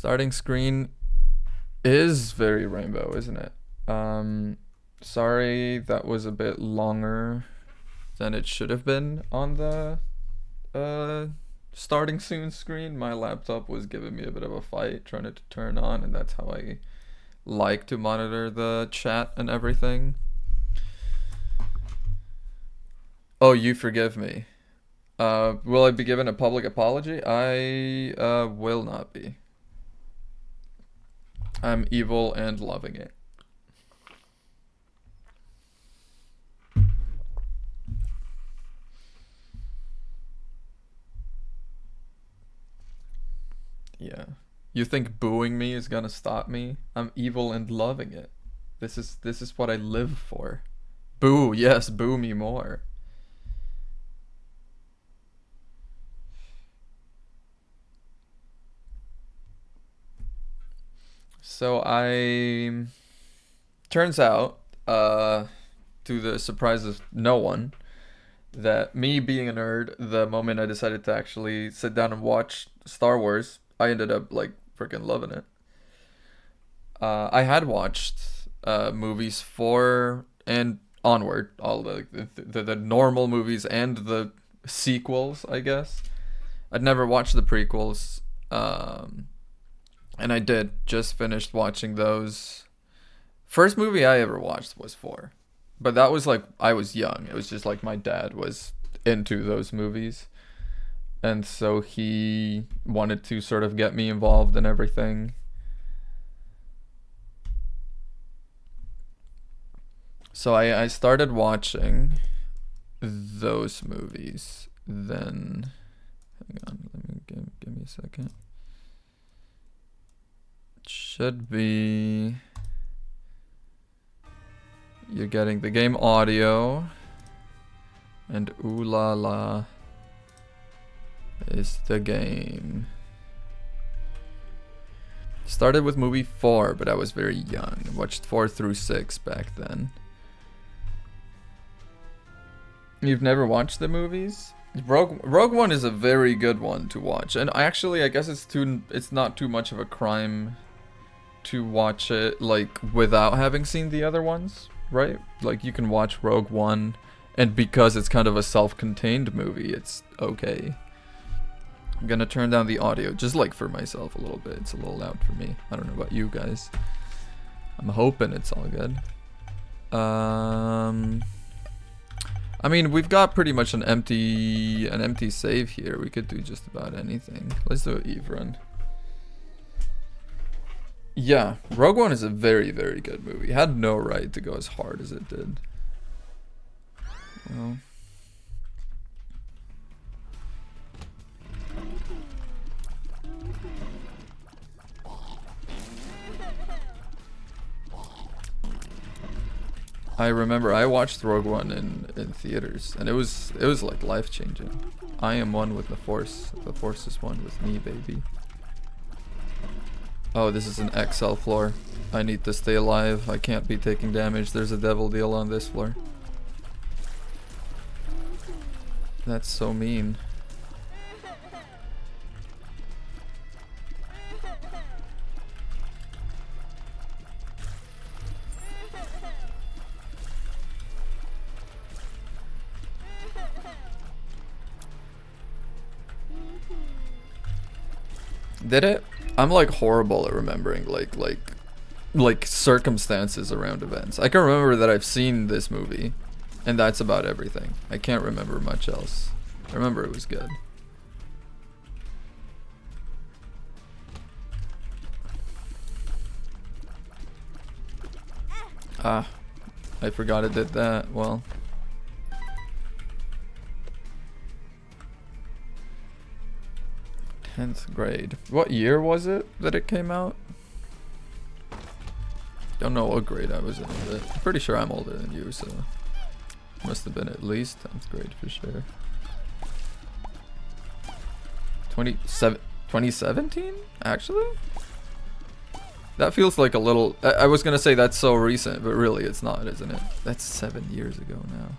Starting screen is very rainbow, isn't it? Sorry that was a bit longer than it should have been on the uh starting soon screen. My laptop was giving me a bit of a fight trying to turn on, and that's how I like to monitor the chat and everything. Oh, you forgive me. Will I be given a public apology? I will not be. I'm evil and loving it. Yeah. You think booing me is gonna stop me? I'm evil and loving it. This is what I live for. Boo, yes, boo me more. So I turns out, to the surprise of no one, that me being a nerd, the moment I decided to actually sit down and watch Star Wars, I ended up like freaking loving it. I had watched movies 4 and onward, all the normal movies and the sequels, I guess. I'd never watched the prequels, and I did just finished watching those. First movie I ever watched was 4, but that was like I was young. It was just like my dad was into those movies, and so he wanted to sort of get me involved in everything. So I started watching those movies. Then, hang on, let me give me a second. It should be. You're getting the game audio, and ooh la la is the game. Started with movie 4, but I was very young. I watched 4 through 6 back then. You've never watched the movies? Rogue One is a very good one to watch, and I guess it's not too much of a crime to watch it like without having seen the other ones, right? Like you can watch Rogue One, and because it's kind of a self-contained movie, it's okay. I'm gonna turn down the audio just like for myself a little bit. It's a little loud for me. I don't know about you guys. I'm hoping it's all good. I mean, we've got pretty much an empty save here. We could do just about anything. Let's do an Eve run. Yeah, Rogue One is a very, very good movie. It had no right to go as hard as it did. Well, I remember I watched Rogue One in theaters, and it was like life changing. I am one with the Force. The Force is one with me, baby. Oh, this is an XL floor. I need to stay alive. I can't be taking damage. There's a devil deal on this floor. That's so mean. Did it? I'm like horrible at remembering like circumstances around events. I can remember that I've seen this movie, and that's about everything. I can't remember much else. I remember it was good. Ah, I forgot it did that. Well. 10th grade. What year was it that it came out? Don't know what grade I was in. But I'm pretty sure I'm older than you, so must have been at least 10th grade for sure. 2017? Actually? That feels like a little... I was gonna say that's so recent, but really it's not, isn't it? That's 7 years ago now.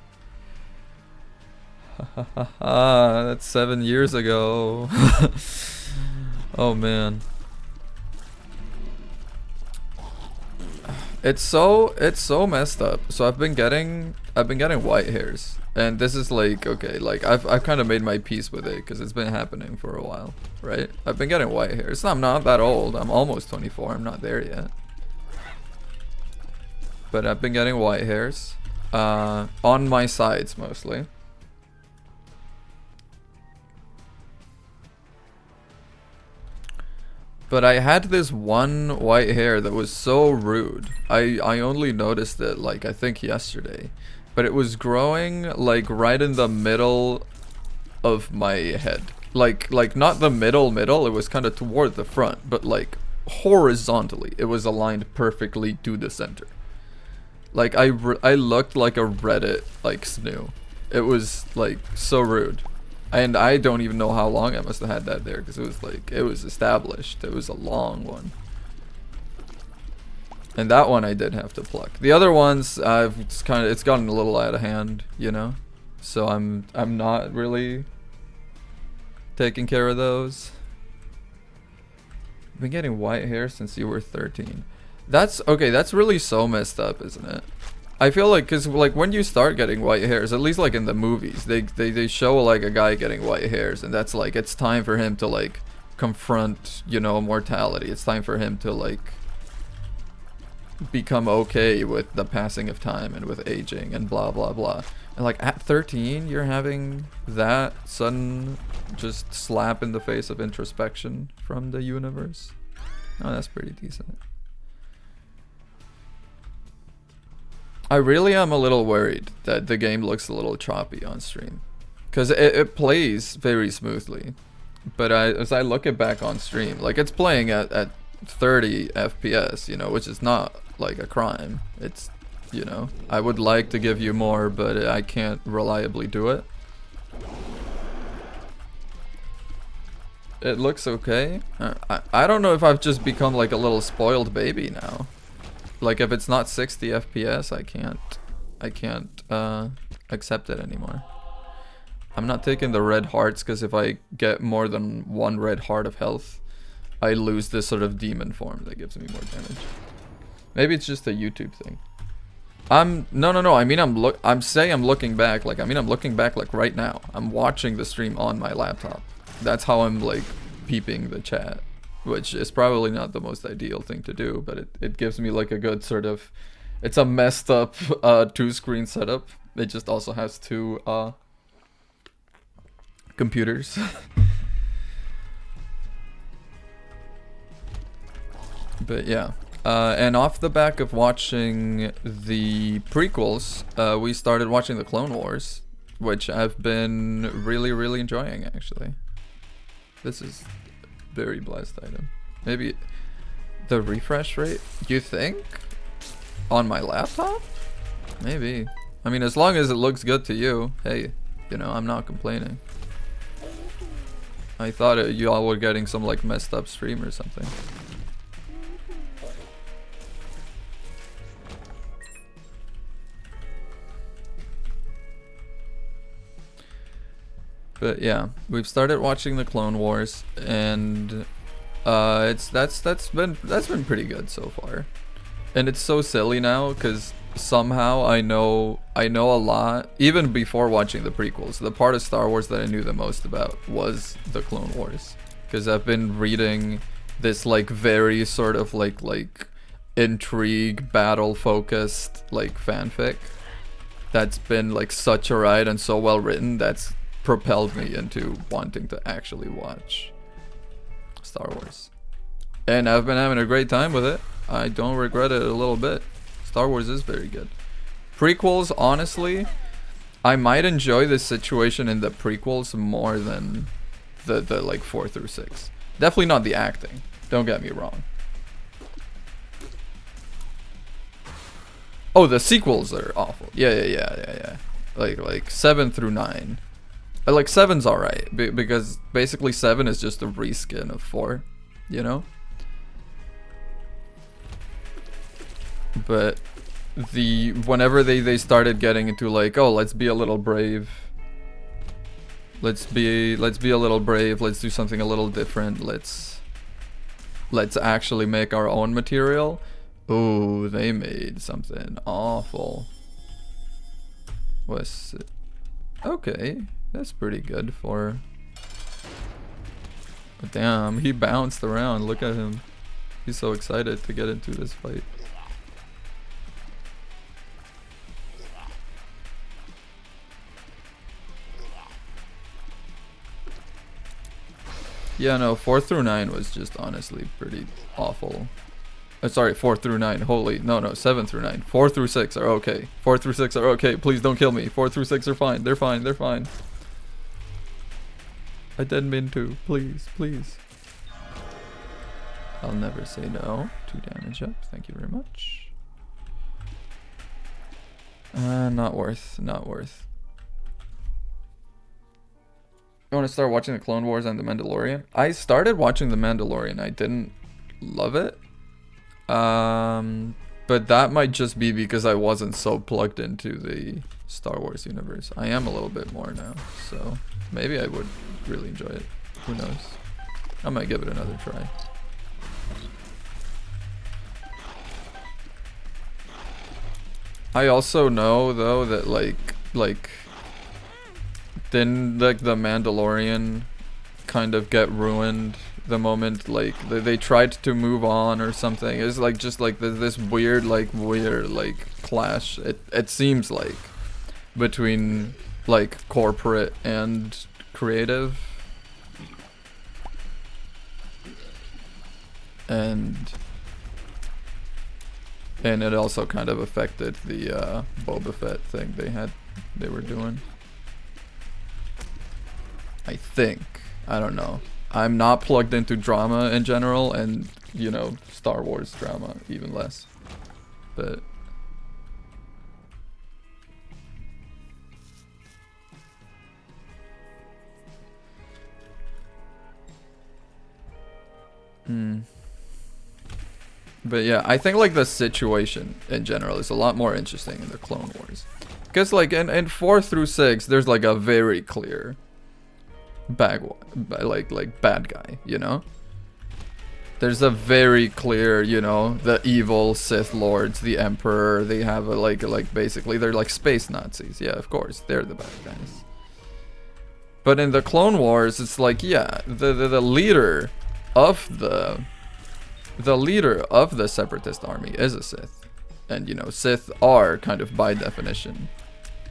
That's 7 years ago. Oh man. It's so messed up. So I've been getting white hairs, and this is like, okay, like I've kind of made my peace with it because it's been happening for a while, right? I've been getting white hairs. I'm not that old. I'm almost 24. I'm not there yet. But I've been getting white hairs on my sides mostly. But I had this one white hair that was so rude. I only noticed it like I think yesterday. But it was growing like right in the middle of my head. Like not the middle, it was kind of toward the front, but like horizontally. It was aligned perfectly to the center. Like I looked like a Reddit like snoo. It was like so rude. And I don't even know how long I must have had that there because it was like, it was established. It was a long one. And that one I did have to pluck. The other ones, it's gotten a little out of hand, you know? So I'm not really taking care of those. I've been getting white hair since you were 13. That's really so messed up, isn't it? I feel like, cause like when you start getting white hairs, at least like in the movies, they show like a guy getting white hairs, and that's like, it's time for him to like confront, you know, mortality. It's time for him to like become okay with the passing of time and with aging and blah blah blah. And like at 13, you're having that sudden just slap in the face of introspection from the universe. Oh, that's pretty decent. I really am a little worried that the game looks a little choppy on stream. Because it plays very smoothly. But as I look it back on stream, like it's playing at 30 FPS, you know, which is not like a crime. It's, you know, I would like to give you more, but I can't reliably do it. It looks okay. I don't know if I've just become like a little spoiled baby now. Like if it's not 60 FPS, I can't accept it anymore. I'm not taking the red hearts because if I get more than one red heart of health, I lose this sort of demon form that gives me more damage. Maybe it's just a YouTube thing. No. I mean I'm saying I'm looking back. Like I'm looking back like right now. I'm watching the stream on my laptop. That's how I'm like peeping the chat. Which is probably not the most ideal thing to do, but it gives me like a good sort of, it's a messed up 2-screen setup. It just also has 2 computers. But yeah, and off the back of watching the prequels, we started watching the Clone Wars, which I've been really enjoying actually. This is very blessed item. Maybe the refresh rate, you think? On my laptop? Maybe. I mean, as long as it looks good to you, hey, you know, I'm not complaining. I thought you all were getting some like messed up stream or something. But yeah, we've started watching the Clone Wars, and that's been pretty good so far. And it's so silly now because somehow I know a lot even before watching the prequels. The part of Star Wars that I knew the most about was the Clone Wars, because I've been reading this like very sort of like intrigue battle focused like fanfic that's been like such a ride and so well written that's propelled me into wanting to actually watch Star Wars. And I've been having a great time with it. I don't regret it a little bit. Star Wars is very good. Prequels, honestly, I might enjoy the situation in the prequels more than the like 4 through 6. Definitely not the acting. Don't get me wrong. Oh, the sequels are awful. Yeah. Like 7 through 9. Like 7's alright, because basically 7 is just a reskin of 4, you know? But whenever they started getting into like, oh, let's be a little brave. Let's be a little brave, let's do something a little different, let's actually make our own material. Oh, they made something awful. Was it? Okay, that's pretty good for... Damn, he bounced around. Look at him. He's so excited to get into this fight. Yeah, no, 4 through 9 was just honestly pretty awful. Sorry, 4 through 9. Holy, no, 7 through 9. 4 through 6 are okay. 4 through 6 are okay. Please don't kill me. 4 through 6 are fine. They're fine. They're fine. I didn't mean to. Please, please. I'll never say no. 2 damage up. Thank you very much. Not worth. Not worth. You want to start watching the Clone Wars and the Mandalorian? I started watching the Mandalorian. I didn't love it. But that might just be because I wasn't so plugged into the Star Wars universe. I am a little bit more now, so maybe I would really enjoy it. Who knows? I might give it another try. I also know though that didn't like the Mandalorian kind of get ruined the moment like they tried to move on or something. It's like just like this weird clash, it seems like, between like corporate and creative, and it also kind of affected the Boba Fett thing they were doing, I think. I don't know. I'm not plugged into drama in general, and you know, Star Wars drama even less. But But yeah, I think like the situation in general is a lot more interesting in the Clone Wars. Because like in 4 through 6, there's like a very clear bad guy, you know? There's a very clear, you know, the evil Sith Lords, the Emperor, they have a like basically they're like space Nazis. Yeah, of course, they're the bad guys. But in the Clone Wars, it's like, yeah, the leader of the Separatist army is a Sith. And you know, Sith are kind of by definition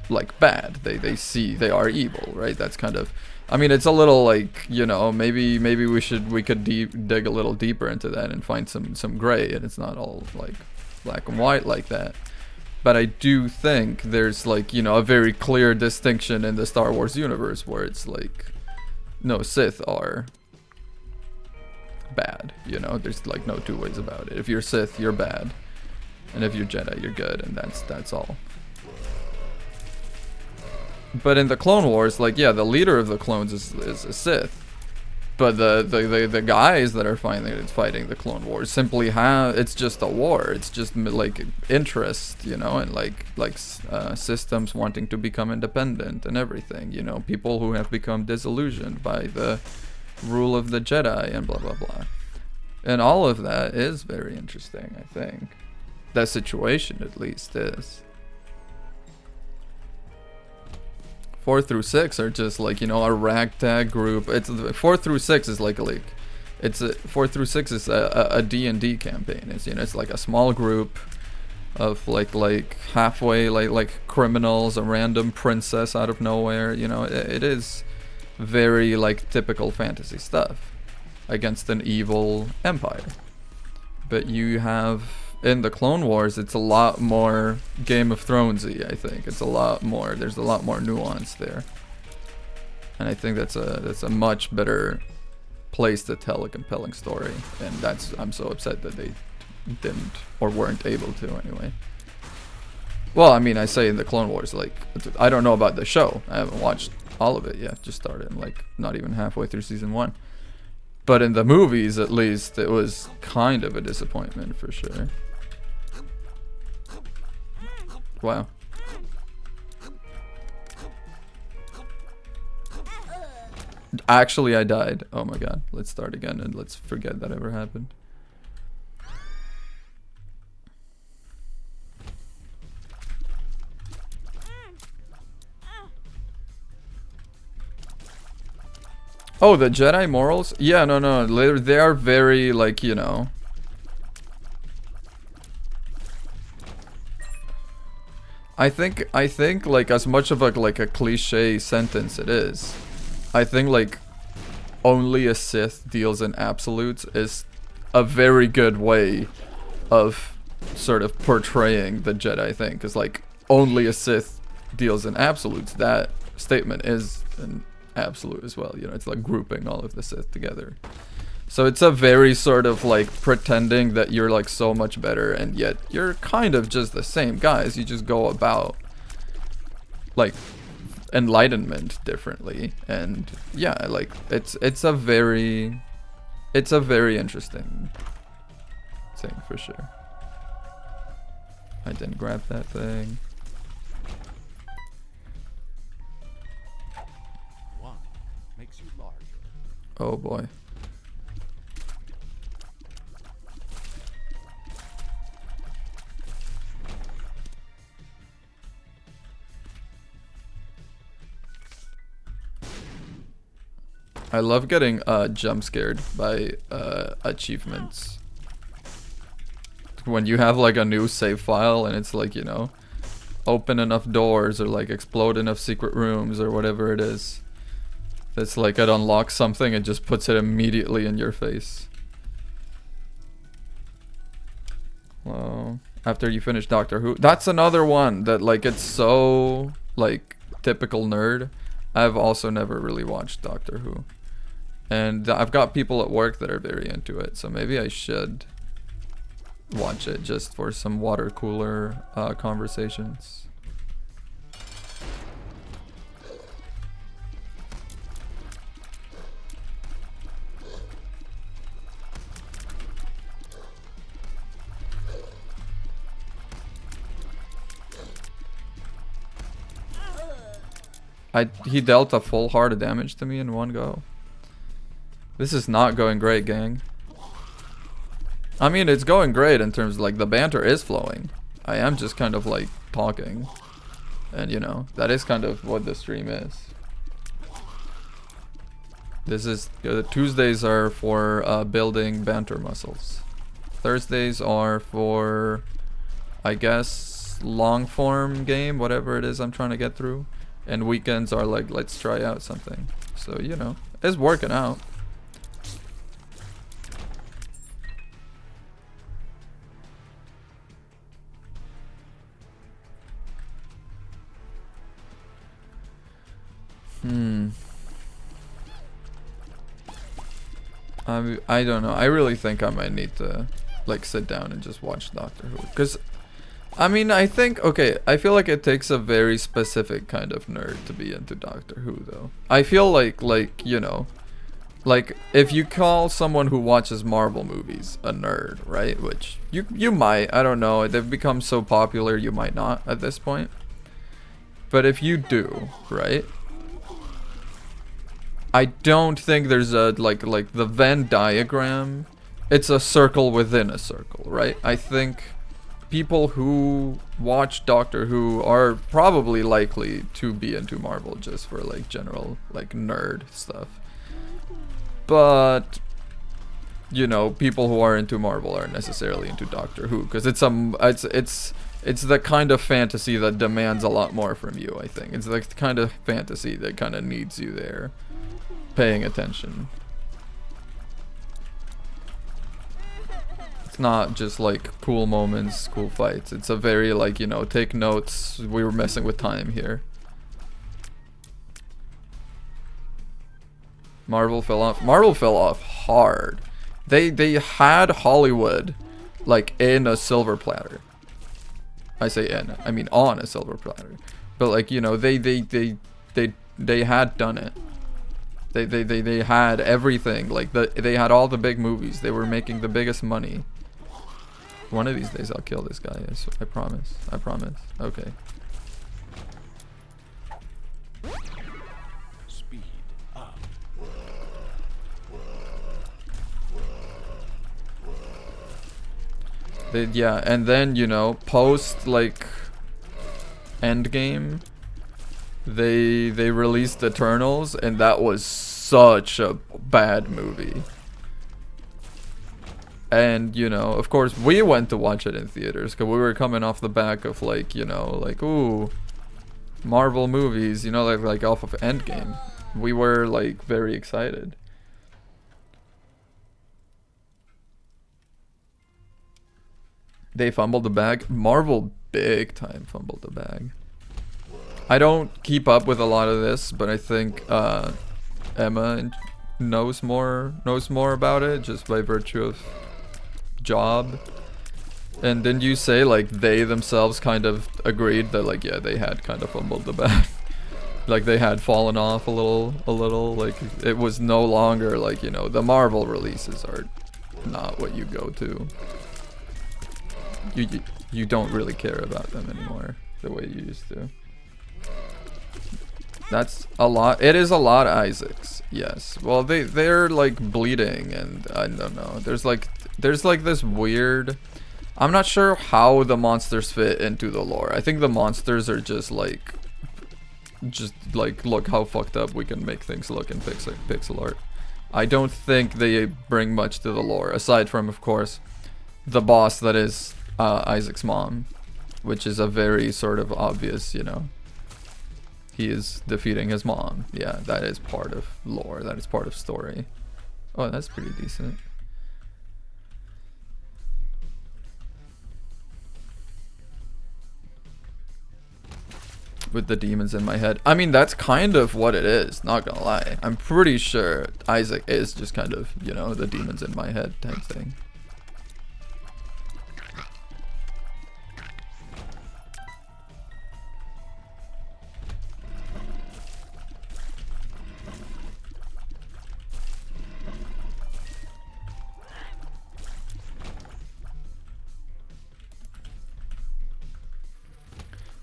like bad. They are evil, right? That's kind of, I mean, it's a little like, you know, maybe we could dig a little deeper into that and find some gray, and it's not all like black and white like that. But I do think there's like, you know, a very clear distinction in the Star Wars universe where it's like, no, Sith are bad, you know? There's like no two ways about it. If you're Sith, you're bad. And if you're Jedi, you're good, and that's all. But in the Clone Wars, like, yeah, the leader of the clones is a Sith. But the guys that are fighting the Clone Wars simply have, it's just a war. It's just like interest, you know, and like systems wanting to become independent and everything, you know, people who have become disillusioned by the rule of the Jedi and blah blah blah. And all of that is very interesting, I think. That situation at least is. 4 through 6 are just like, you know, a ragtag group. It's 4 through 6 is like 4 through 6 is a D&D campaign. It's, you know, it's like a small group of like halfway like criminals, a random princess out of nowhere, you know. It is very like typical fantasy stuff against an evil empire. But you have, in the Clone Wars, it's a lot more Game of Thronesy, I think. It's a lot more, there's a lot more nuance there. And I think that's a much better place to tell a compelling story. And I'm so upset that they didn't, or weren't able to anyway. Well, I mean, I say in the Clone Wars, like, I don't know about the show. I haven't watched all of it yet. Just started, like, not even halfway through season 1. But in the movies, at least, it was kind of a disappointment for sure. Wow. Actually, I died. Oh my god. Let's start again and let's forget that ever happened. Oh, the Jedi morals? Yeah, no. They are very, like, you know. I think like as much of like a cliche sentence it is, I think like only a Sith deals in absolutes is a very good way of sort of portraying the Jedi thing, because like only a Sith deals in absolutes, that statement is an absolute as well, you know. It's like grouping all of the Sith together. So it's a very sort of like pretending that you're like so much better, and yet you're kind of just the same guys. You just go about like enlightenment differently, and yeah, like it's a very interesting thing for sure. I didn't grab that thing. One makes you larger. Oh boy. I love getting jump scared by achievements. When you have like a new save file and it's like, you know, open enough doors or like explode enough secret rooms or whatever it is. It's like it unlocks something and just puts it immediately in your face. Well, after you finish Doctor Who. That's another one that like it's so like typical nerd. I've also never really watched Doctor Who. And I've got people at work that are very into it, so maybe I should watch it just for some water cooler conversations. He dealt a full heart of damage to me in one go. This is not going great, gang. I mean, it's going great in terms of like the banter is flowing. I am just kind of like talking. And you know, that is kind of what the stream is. This is, Tuesdays are for building banter muscles. Thursdays are for, I guess, long form game, whatever it is I'm trying to get through. And weekends are like, let's try out something. So, you know, it's working out. I don't know. I really think I might need to like sit down and just watch Doctor Who. Because, I mean, I think, okay, I feel like it takes a very specific kind of nerd to be into Doctor Who, though. I feel like, you know, like if you call someone who watches Marvel movies a nerd, right? Which you might, I don't know. They've become so popular, you might not at this point. But if you do, right? I don't think there's a like the Venn diagram. It's a circle within a circle, right? I think people who watch Doctor Who are probably likely to be into Marvel just for like general like nerd stuff. But you know, people who are into Marvel aren't necessarily into Doctor Who because it's the kind of fantasy that demands a lot more from you, I think. It's the kind of fantasy that kind of needs you there paying attention. It's not just like cool moments, cool fights. It's a very like, you know, take notes. We were messing with time here. Marvel fell off. Marvel fell off hard. They had Hollywood like in a silver platter. I say in, I mean on a silver platter. But like, you know, they had done it. They had everything. Like they had all the big movies. They were making the biggest money. One of these days I'll kill this guy. I promise. I promise. Okay. Speed up. Yeah, and then, you know, post like Endgame, they released Eternals, and that was such a bad movie. And, you know, of course, we went to watch it in theaters because we were coming off the back of, like, you know, like, ooh, Marvel movies, you know, like off of Endgame. We were, like, very excited. They fumbled the bag. Marvel big time fumbled the bag. I don't keep up with a lot of this, but I think Emma knows more about it just by virtue of job. And didn't you say like they themselves kind of agreed that like yeah they had kind of fumbled the bag, like they had fallen off a little like it was no longer like you know the Marvel releases are not what you go to. You don't really care about them anymore the way you used to. That's a lot. It is a lot, Isaacs. Yes. Well, they're like bleeding, and I don't know. There's like this weird. I'm not sure how the monsters fit into the lore. I think the monsters are just like look how fucked up we can make things look in pixel art. I don't think they bring much to the lore aside from, of course, the boss that is Isaac's mom, which is a very sort of obvious, you know. He is defeating his mom. Yeah, that is part of lore. That is part of story. Oh, that's pretty decent. With the demons in my head. I mean, that's kind of what it is, not gonna lie. I'm pretty sure Isaac is just kind of, you know, the demons in my head type thing.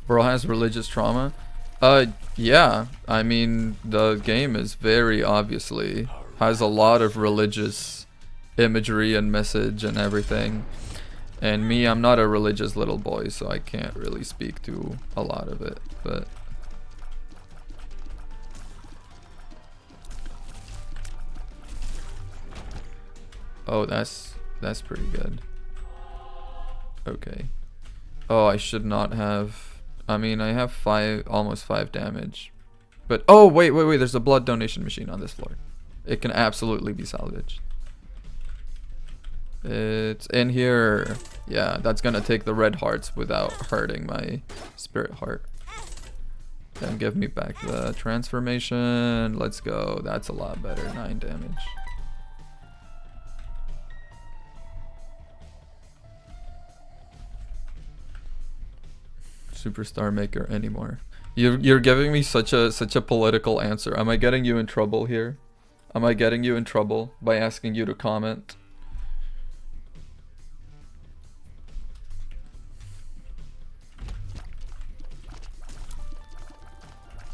Bro has religious trauma. Yeah. I mean, the game is very obviously has a lot of religious imagery and message and everything. And me, I'm not a religious little boy, so I can't really speak to a lot of it, but oh, that's pretty good. Okay. Oh, I should not have. I mean, I have almost 5 damage. But oh, wait, there's a blood donation machine on this floor. It can absolutely be salvaged. It's in here. Yeah, that's gonna take the red hearts without hurting my spirit heart. Then give me back the transformation. Let's go. That's a lot better. 9 damage. Superstar maker anymore. You're giving me such a political answer. Am I getting you in trouble here? Am I getting you in trouble by asking you to comment?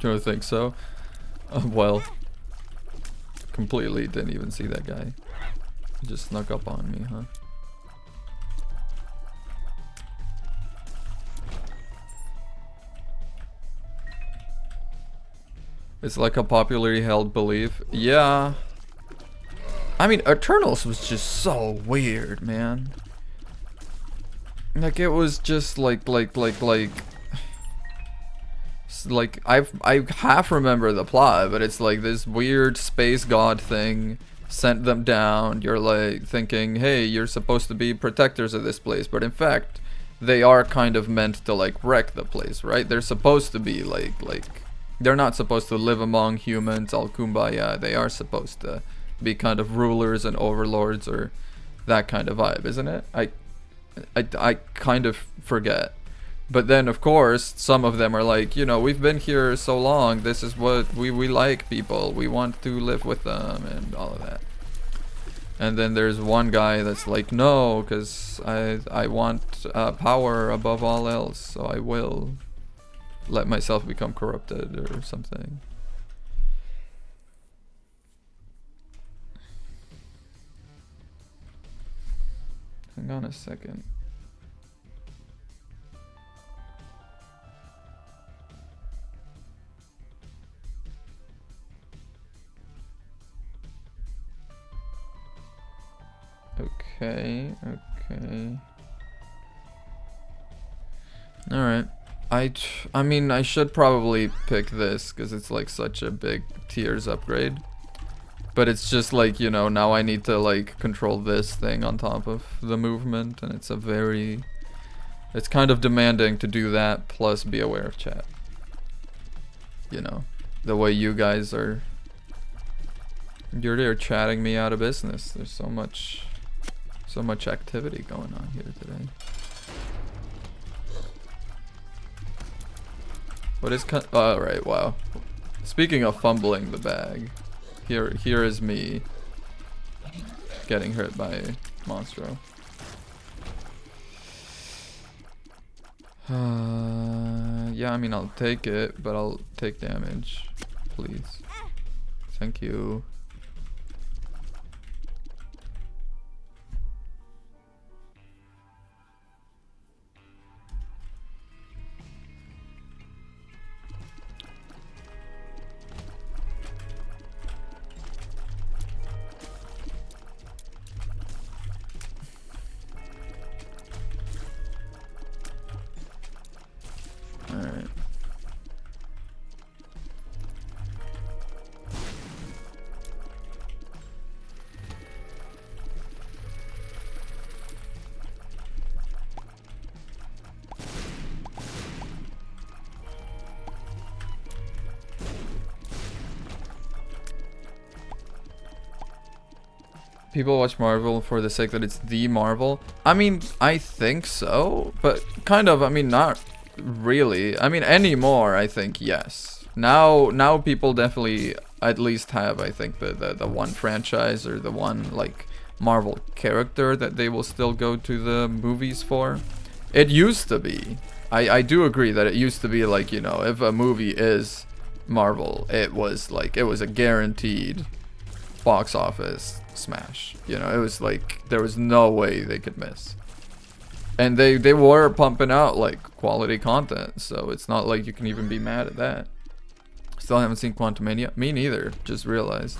Do you think so? Well, completely didn't even see that guy. He just snuck up on me, huh? It's like a popularly held belief. Yeah. I mean, Eternals was just so weird, man. Like, it was just like I half remember the plot, but it's like this weird space god thing sent them down. You're like thinking, hey, you're supposed to be protectors of this place, but in fact, they are kind of meant to like wreck the place, right? They're supposed to be like they're not supposed to live among humans, all kumbaya. They are supposed to be kind of rulers and overlords or that kind of vibe, isn't it? I kind of forget. But then, of course, some of them are like, you know, we've been here so long. This is what we like people. We want to live with them and all of that. And then there's one guy that's like, no, because I want power above all else, so I will let myself become corrupted or something. Hang on a second. Okay, okay. Alright. I mean, I should probably pick this because it's like such a big tiers upgrade. But it's just like, you know, now I need to like control this thing on top of the movement, and it's a very... It's kind of demanding to do that plus be aware of chat. You know, the way you guys are... You're there chatting me out of business. There's so much activity going on here today. What is oh, right, wow. Speaking of fumbling the bag, here is me getting hurt by Monstro. Yeah, I mean, I'll take it, but I'll take damage, please. Thank you. Alright. People watch Marvel for the sake that it's the Marvel. I mean, I think so, but kind of, I mean, not really. I mean, anymore, I think, yes. Now people definitely at least have, I think, the one franchise or the one, like, Marvel character that they will still go to the movies for. It used to be. I do agree that it used to be, like, you know, if a movie is Marvel, it was, like, it was a guaranteed box office smash. You know, it was like there was no way they could miss. And they were pumping out like quality content, so it's not like you can even be mad at that. Still haven't seen Quantumania. Me neither, just realized.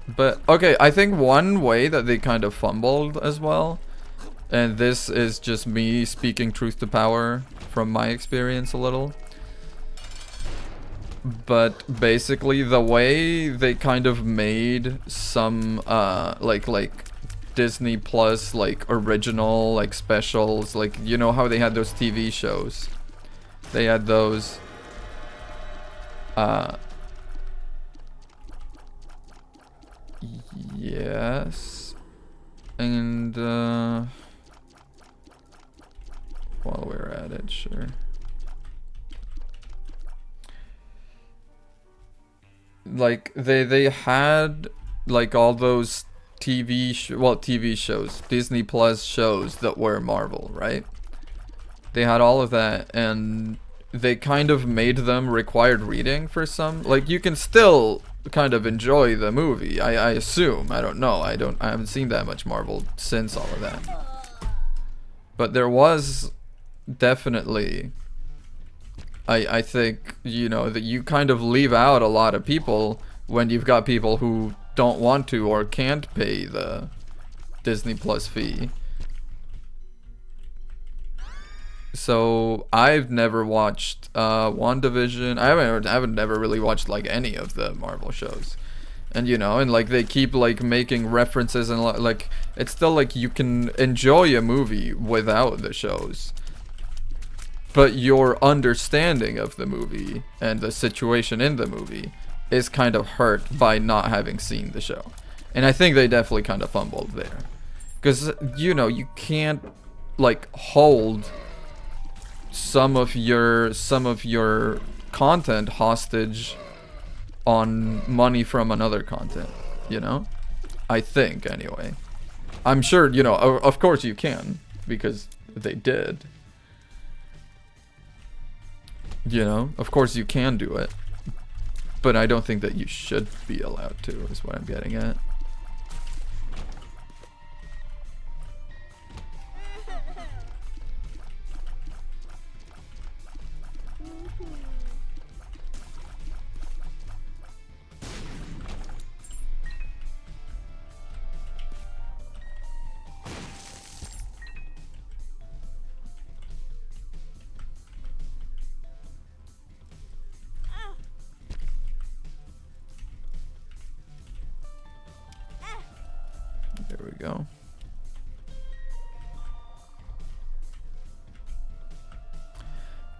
But okay, I think one way that they kind of fumbled as well, and this is just me speaking truth to power from my experience a little, but basically the way they kind of made some like Disney Plus like original like specials, like, you know how they had those TV shows, they had those yes, and while we're at it, sure. Like they had like all those TV shows, Disney Plus shows that were Marvel, right? They had all of that, and they kind of made them required reading for some. Like, you can still kind of enjoy the movie, I assume. I don't know. I haven't seen that much Marvel since all of that. But there was definitely, I think, you know, that you kind of leave out a lot of people when you've got people who don't want to or can't pay the Disney Plus fee. So I've never watched WandaVision. I haven't never really watched like any of the Marvel shows. And you know, and like they keep like making references, and like it's still like you can enjoy a movie without the shows, but your understanding of the movie and the situation in the movie is kind of hurt by not having seen the show. And I think they definitely kind of fumbled there, because, you know, you can't like hold some of your content hostage on money from another content, you know? I think, anyway. I'm sure, you know, of course you can, because they did. You know, of course you can do it, but I don't think that you should be allowed to, is what I'm getting at. go.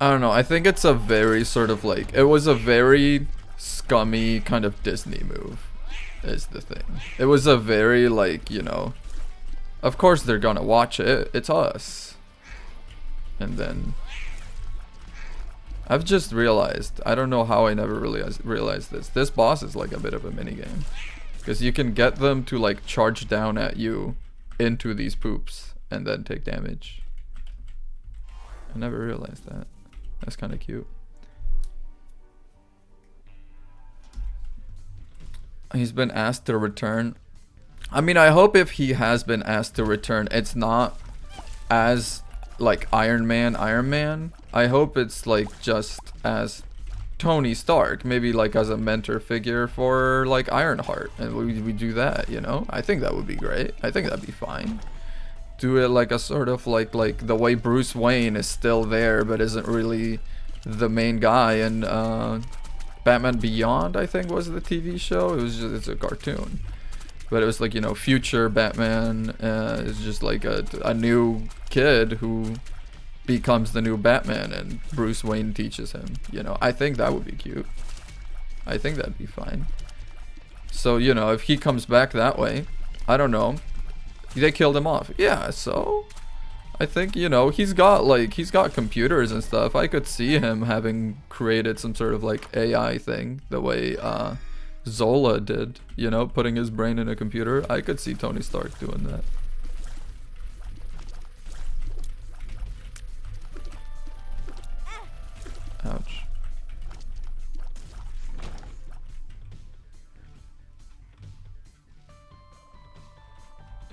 I don't know. I think it's a very sort of like, it was a very scummy kind of Disney move, is the thing. It was a very like, you know, of course they're gonna watch it. It's us. And then I've just realized, I don't know how I never realized this. This boss is like a bit of a mini game, because you can get them to like charge down at you into these poops and then take damage. I never realized that. That's kind of cute. He's been asked to return. I mean, I hope if he has been asked to return, it's not as like Iron Man. I hope it's like just as Tony Stark, maybe like as a mentor figure for like Ironheart, and we do that, you know. I think that would be great. I think that'd be fine. Do it like a sort of like the way Bruce Wayne is still there but isn't really the main guy, and Batman Beyond, I think, was the TV show. It's a cartoon, but it was like, you know, future Batman is just like a new kid who becomes the new Batman, and Bruce Wayne teaches him, you know. I think that would be cute. I think that'd be fine. So, you know, if he comes back that way, I don't know. They killed him off. Yeah, so I think, you know, he's got computers and stuff. I could see him having created some sort of like AI thing the way Zola did, you know, putting his brain in a computer. I could see Tony Stark doing that. Ouch.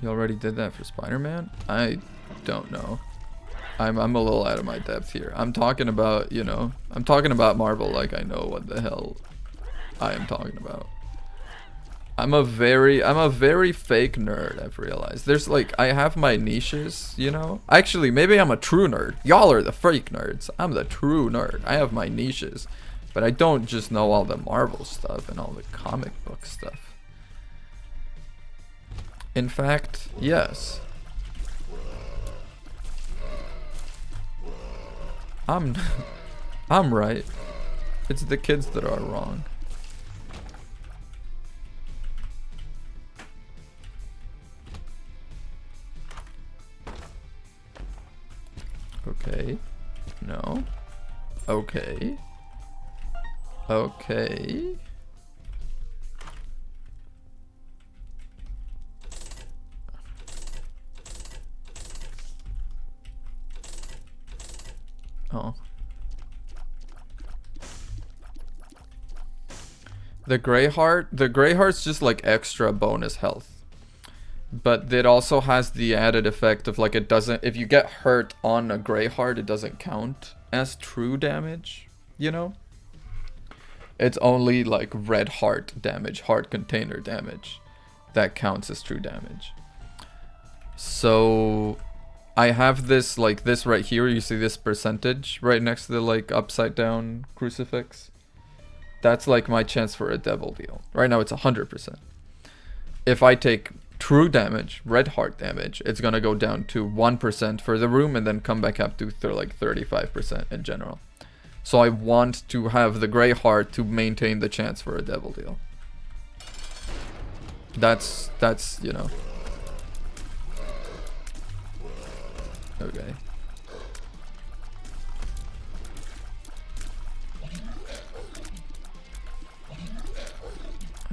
You already did that for Spider-Man? I don't know. I'm a little out of my depth here. I'm talking about, you know, I'm talking about Marvel like I know what the hell I am talking about. I'm a very fake nerd, I've realized. There's like, I have my niches, you know? Actually, maybe I'm a true nerd. Y'all are the fake nerds. I'm the true nerd. I have my niches. But I don't just know all the Marvel stuff and all the comic book stuff. In fact, yes. I'm right. It's the kids that are wrong. Okay. No. Okay. Okay. Oh. The Grey Heart's just like extra bonus health. But it also has the added effect of like, it doesn't, if you get hurt on a Grey Heart, it doesn't count as true damage, you know? It's only like red heart damage, heart container damage, that counts as true damage. So I have this, like this right here, you see this percentage right next to the like upside down crucifix? That's like my chance for a devil deal. Right now it's 100%. If I take true damage, red heart damage, it's gonna go down to 1% for the room and then come back up to like 35% in general. So I want to have the Grey Heart to maintain the chance for a devil deal. That's you know. Okay.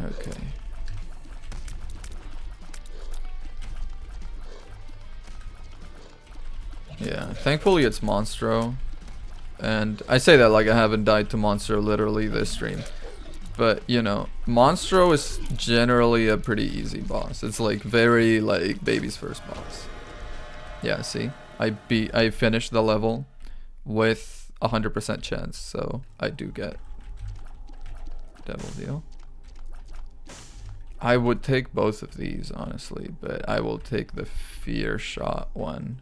Okay. Yeah, thankfully it's Monstro. And I say that like I haven't died to Monstro literally this stream. But, you know, Monstro is generally a pretty easy boss. It's like very like baby's first boss. Yeah, see? I finished the level with 100% chance, so I do get devil deal. I would take both of these, honestly, but I will take the fear shot one.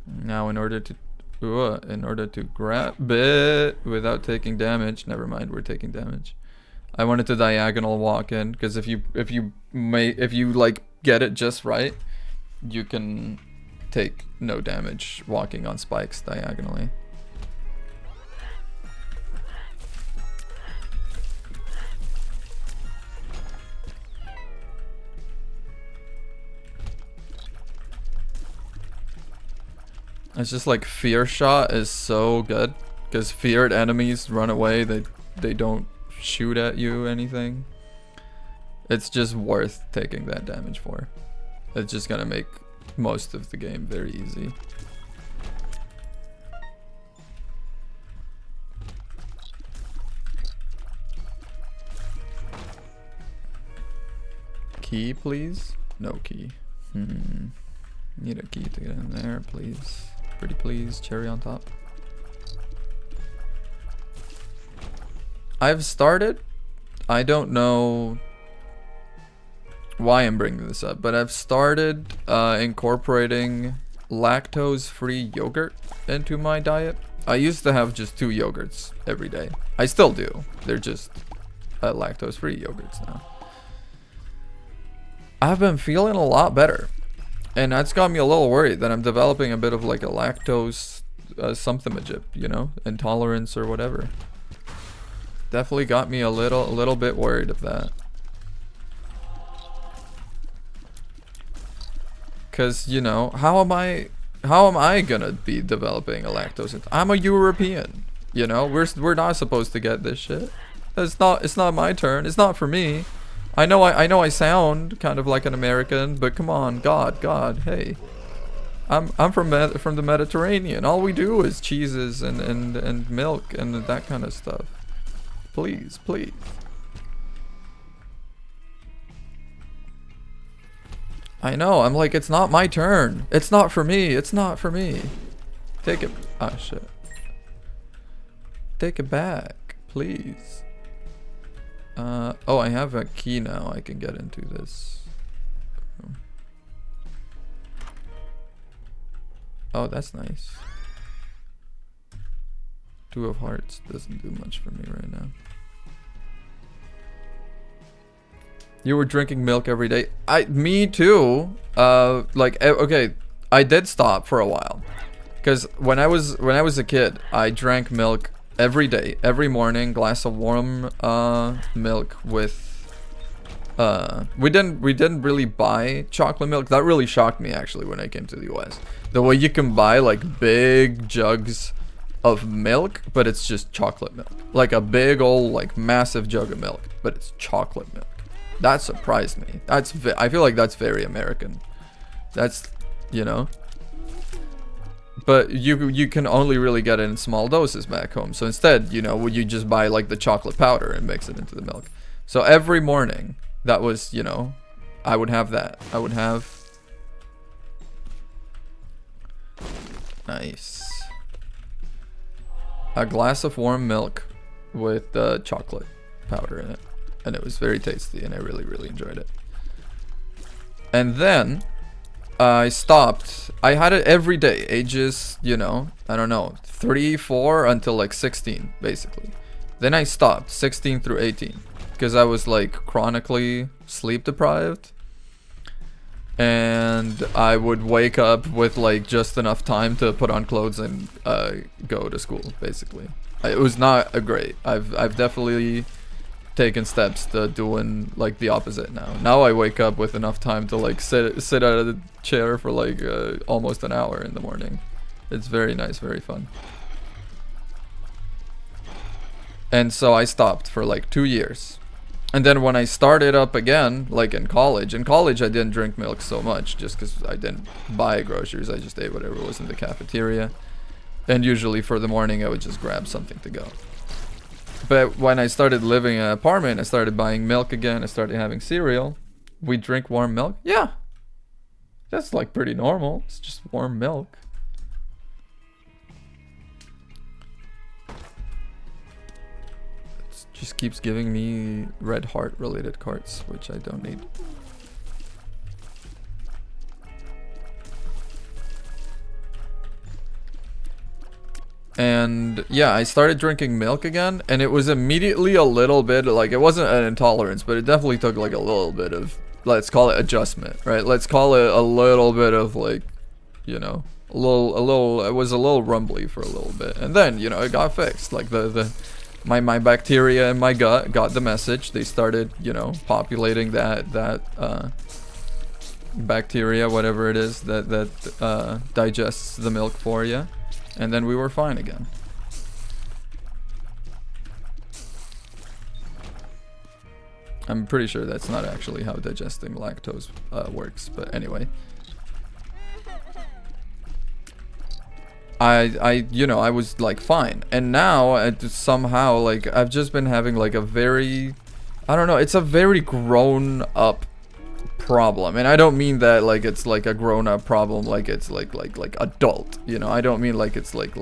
Now in order to grab it without taking damage, never mind, we're taking damage. I wanted to diagonal walk in, because if you like get it just right, you can take no damage walking on spikes diagonally. It's just like fear shot is so good because feared enemies run away. They don't shoot at you anything. It's just worth taking that damage for. It's just gonna make most of the game very easy. Key, please? No key. Need a key to get in there, please. Pretty please, cherry on top. I've started. I don't know why I'm bringing this up, but I've started incorporating lactose-free yogurt into my diet. I used to have just 2 yogurts every day. I still do. They're just lactose-free yogurts now. I've been feeling a lot better. And that's got me a little worried that I'm developing a bit of like a lactose something-majip, you know, intolerance or whatever. Definitely got me a little bit worried of that. Cause you know, how am I gonna be developing a lactose? I'm a European, you know. We're not supposed to get this shit. It's not my turn. It's not for me. I know I sound kind of like an American, but come on, God, hey. I'm from the Mediterranean. All we do is cheeses and milk and that kind of stuff. Please. I know, I'm like, it's not my turn. It's not for me. Take it. Ah, shit. Take it back, please. Oh, I have a key now. I can get into this. Oh, that's nice. 2 of hearts doesn't do much for me right now. You were drinking milk every day. Me too. Okay, I did stop for a while, because when I was a kid, I drank milk every day, every morning, glass of warm milk with we didn't really buy chocolate milk. That really shocked me actually when I came to the US. The way you can buy like big jugs of milk, but it's just chocolate milk. Like a big old like massive jug of milk, but it's chocolate milk. That surprised me. I feel like that's very American. That's, you know. But you can only really get it in small doses back home. So instead, you know, would you just buy like the chocolate powder and mix it into the milk? So every morning, that was, you know, I would have that. I would have... Nice. A glass of warm milk with chocolate powder in it. And it was very tasty and I really enjoyed it. And then... I stopped. I had it every day, ages, you know, I don't know, 3, 4 until like 16, basically. Then I stopped, 16 through 18, because I was like chronically sleep deprived. And I would wake up with like just enough time to put on clothes and go to school, basically. It was not a great. I've definitely taken steps to doing like the opposite now. Now I wake up with enough time to like sit at a chair for like almost an hour in the morning. It's very nice, very fun. And so I stopped for like 2 years. And then when I started up again, like in college I didn't drink milk so much just because I didn't buy groceries. I just ate whatever was in the cafeteria. And usually for the morning I would just grab something to go. But when I started living in an apartment, I started buying milk again. I started having cereal. We drink warm milk. Yeah. That's like pretty normal. It's just warm milk. It just keeps giving me red heart related cards, which I don't need. And yeah, I started drinking milk again, and it was immediately a little bit like, it wasn't an intolerance, but it definitely took like a little bit of let's call it adjustment, right? Let's call it a little bit of like, you know, it was a little rumbly for a little bit, and then, you know, it got fixed. Like my bacteria in my gut got the message. They started, you know, populating that bacteria, whatever it is that digests the milk for you, and then we were fine again. I'm pretty sure that's not actually how digesting lactose works, but anyway. You know, I was like fine, and now I just somehow like I've just been having like a very, I don't know, it's a very grown up problem, and I don't mean that like it's like a grown up problem, like it's like adult, you know. I don't mean like it's like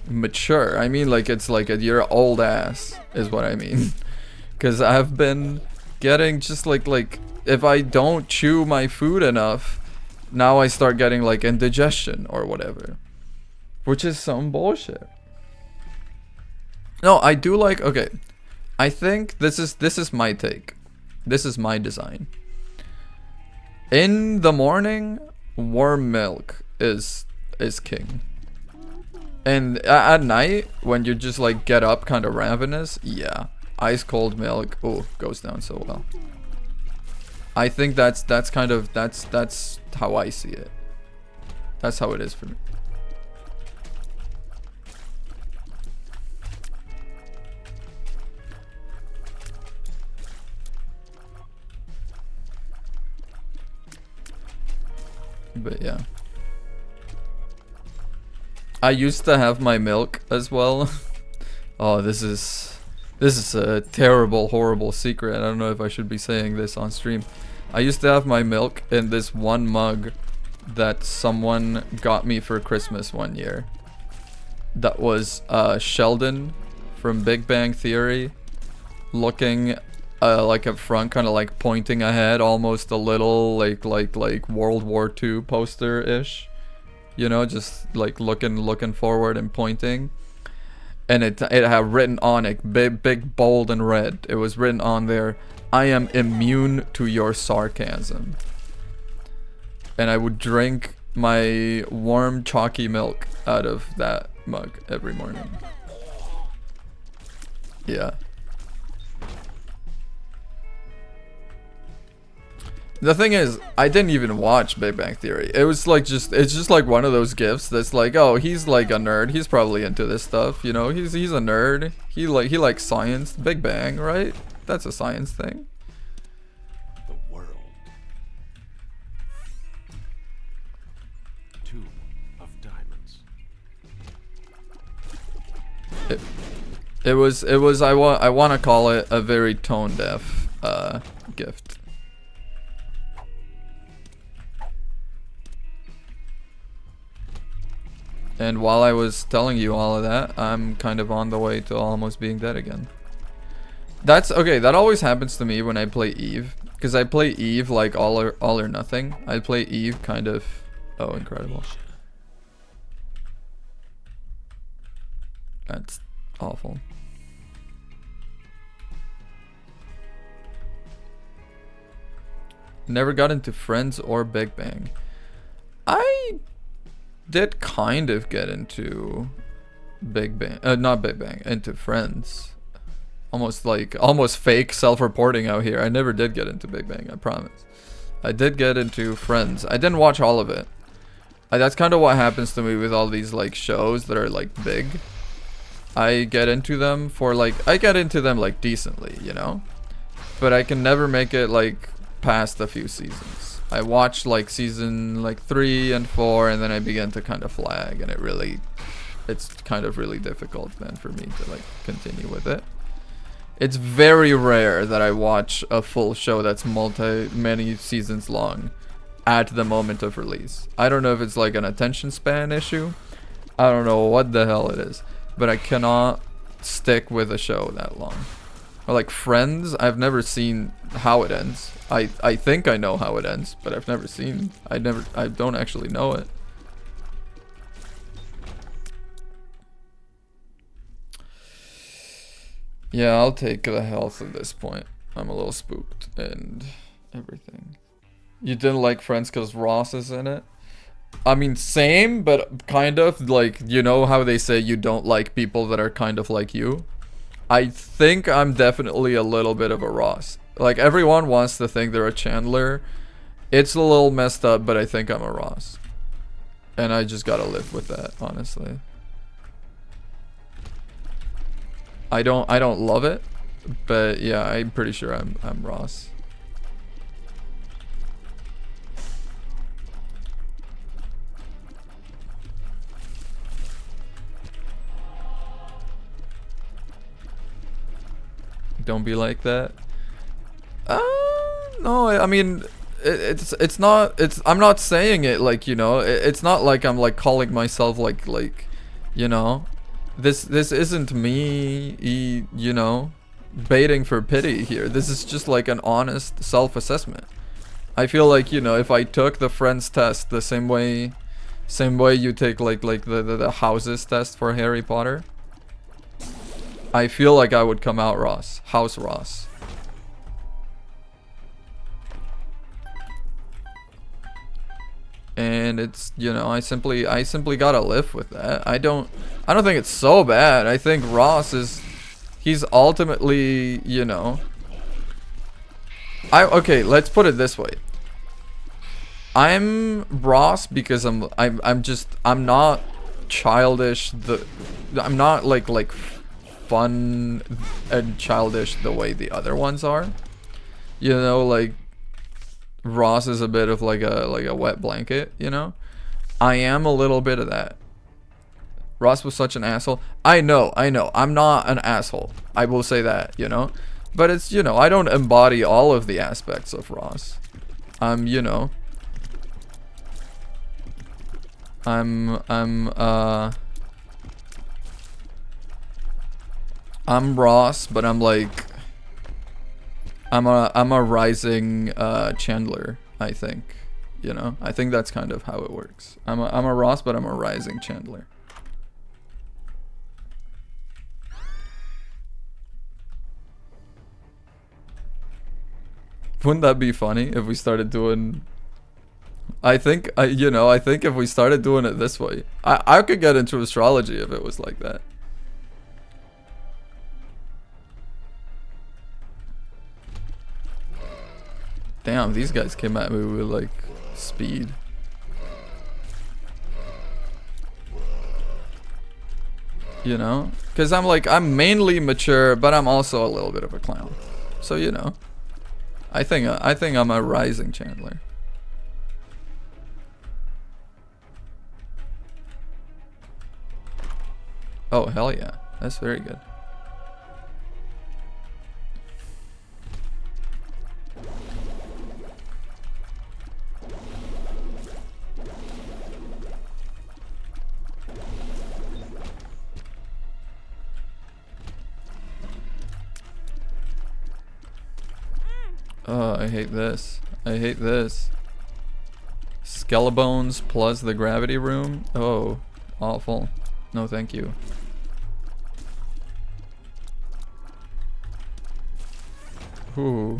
mature. I mean like it's like you're old ass is what I mean. Because I've been getting just like if I don't chew my food enough, now I start getting like indigestion or whatever, which is some bullshit. No, I do like, okay, I think this is my take. This is my design. In the morning, warm milk is king. And at night, when you just like get up kind of ravenous, yeah, ice cold milk, oh, goes down so well. I think that's kind of that's how I see it. That's how it is for me. But yeah, I used to have my milk as well. Oh, this is a terrible, horrible secret. I don't know if I should be saying this on stream. I used to have my milk in this one mug that someone got me for Christmas one year. That was Sheldon from Big Bang Theory looking like up front, kind of like pointing ahead, almost a little like World War II poster-ish. You know, just like looking forward and pointing. And it had written on it, big, bold, and red. It was written on there, "I am immune to your sarcasm." And I would drink my warm, chalky milk out of that mug every morning. Yeah. The thing is, I didn't even watch Big Bang Theory. It was like it's just like one of those gifts that's like, oh, he's like a nerd. He's probably into this stuff, you know. He's a nerd. He likes science. Big Bang, right? That's a science thing. The world. Two of diamonds. It was I want to call it a very tone deaf gift. And while I was telling you all of that, I'm kind of on the way to almost being dead again. That's okay. That always happens to me when I play Eve, because I play Eve like all or nothing. I play Eve kind of. Oh, incredible. That's awful. Never got into Friends or Big Bang. I did kind of get into Big Bang, not Big Bang, into Friends. Almost fake self-reporting out here. I never did get into Big Bang, I promise. I did get into Friends. I didn't watch all of it. That's kind of what happens to me with all these like shows that are like big. I get into them for like, I get into them like decently, you know? But I can never make it like past a few seasons. I watched like season like 3 and 4, and then I began to kind of flag, and it's kind of really difficult then for me to like continue with it. It's very rare that I watch a full show that's many seasons long at the moment of release. I don't know if it's like an attention span issue. I don't know what the hell it is, but I cannot stick with a show that long. Or like Friends, I've never seen how it ends. I think I know how it ends, but I've never seen. I don't actually know it. Yeah, I'll take the health at this point. I'm a little spooked, and Everything. You didn't like Friends because Ross is in it? I mean, same, but kind of like, you know how they say you don't like people that are kind of like you? I think I'm definitely a little bit of a Ross. Like, everyone wants to think they're a Chandler. It's a little messed up, but I think I'm a Ross. And I just gotta live with that, honestly. I don't love it, but yeah, I'm pretty sure I'm Ross. Don't be like that. No, I mean, it's not, I'm not saying it like, you know, it's not like I'm like calling myself like, you know, this isn't me, you know, baiting for pity here. This is just like an honest self-assessment. I feel like, you know, if I took the Friends test the same way you take like the houses test for Harry Potter, I feel like I would come out Ross. House Ross. And it's, you know, I simply gotta live with that. I don't think it's so bad. I think Ross is, he's ultimately, you know, okay, let's put it this way. I'm Ross because I'm not childish. I'm not like fun and childish the way the other ones are. You know, like Ross is a bit of like a wet blanket, you know? I am a little bit of that. Ross was such an asshole. I know. I'm not an asshole. I will say that, you know? But it's, you know, I don't embody all of the aspects of Ross. You know, I'm Ross, but I'm like, I'm a rising Chandler, I think. You know, I think that's kind of how it works. I'm a Ross, but I'm a rising Chandler. Wouldn't that be funny if we started doing? I think you know, I think if we started doing it this way, I could get into astrology if it was like that. Damn, these guys came at me with like speed. You know? Because I'm like, I'm mainly mature, but I'm also a little bit of a clown. So, you know. I think I'm a rising Chandler. Oh, hell yeah. That's very good. Oh, I hate this. I hate this. Skelebones plus the gravity room? Oh, awful. No, thank you. Ooh.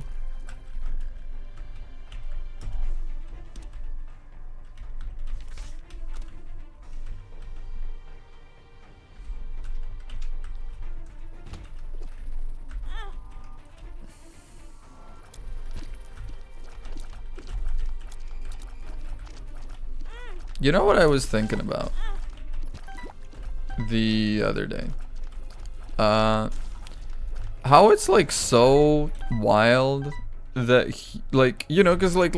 You know what I was thinking about the other day? How it's like so wild that like, you know, because like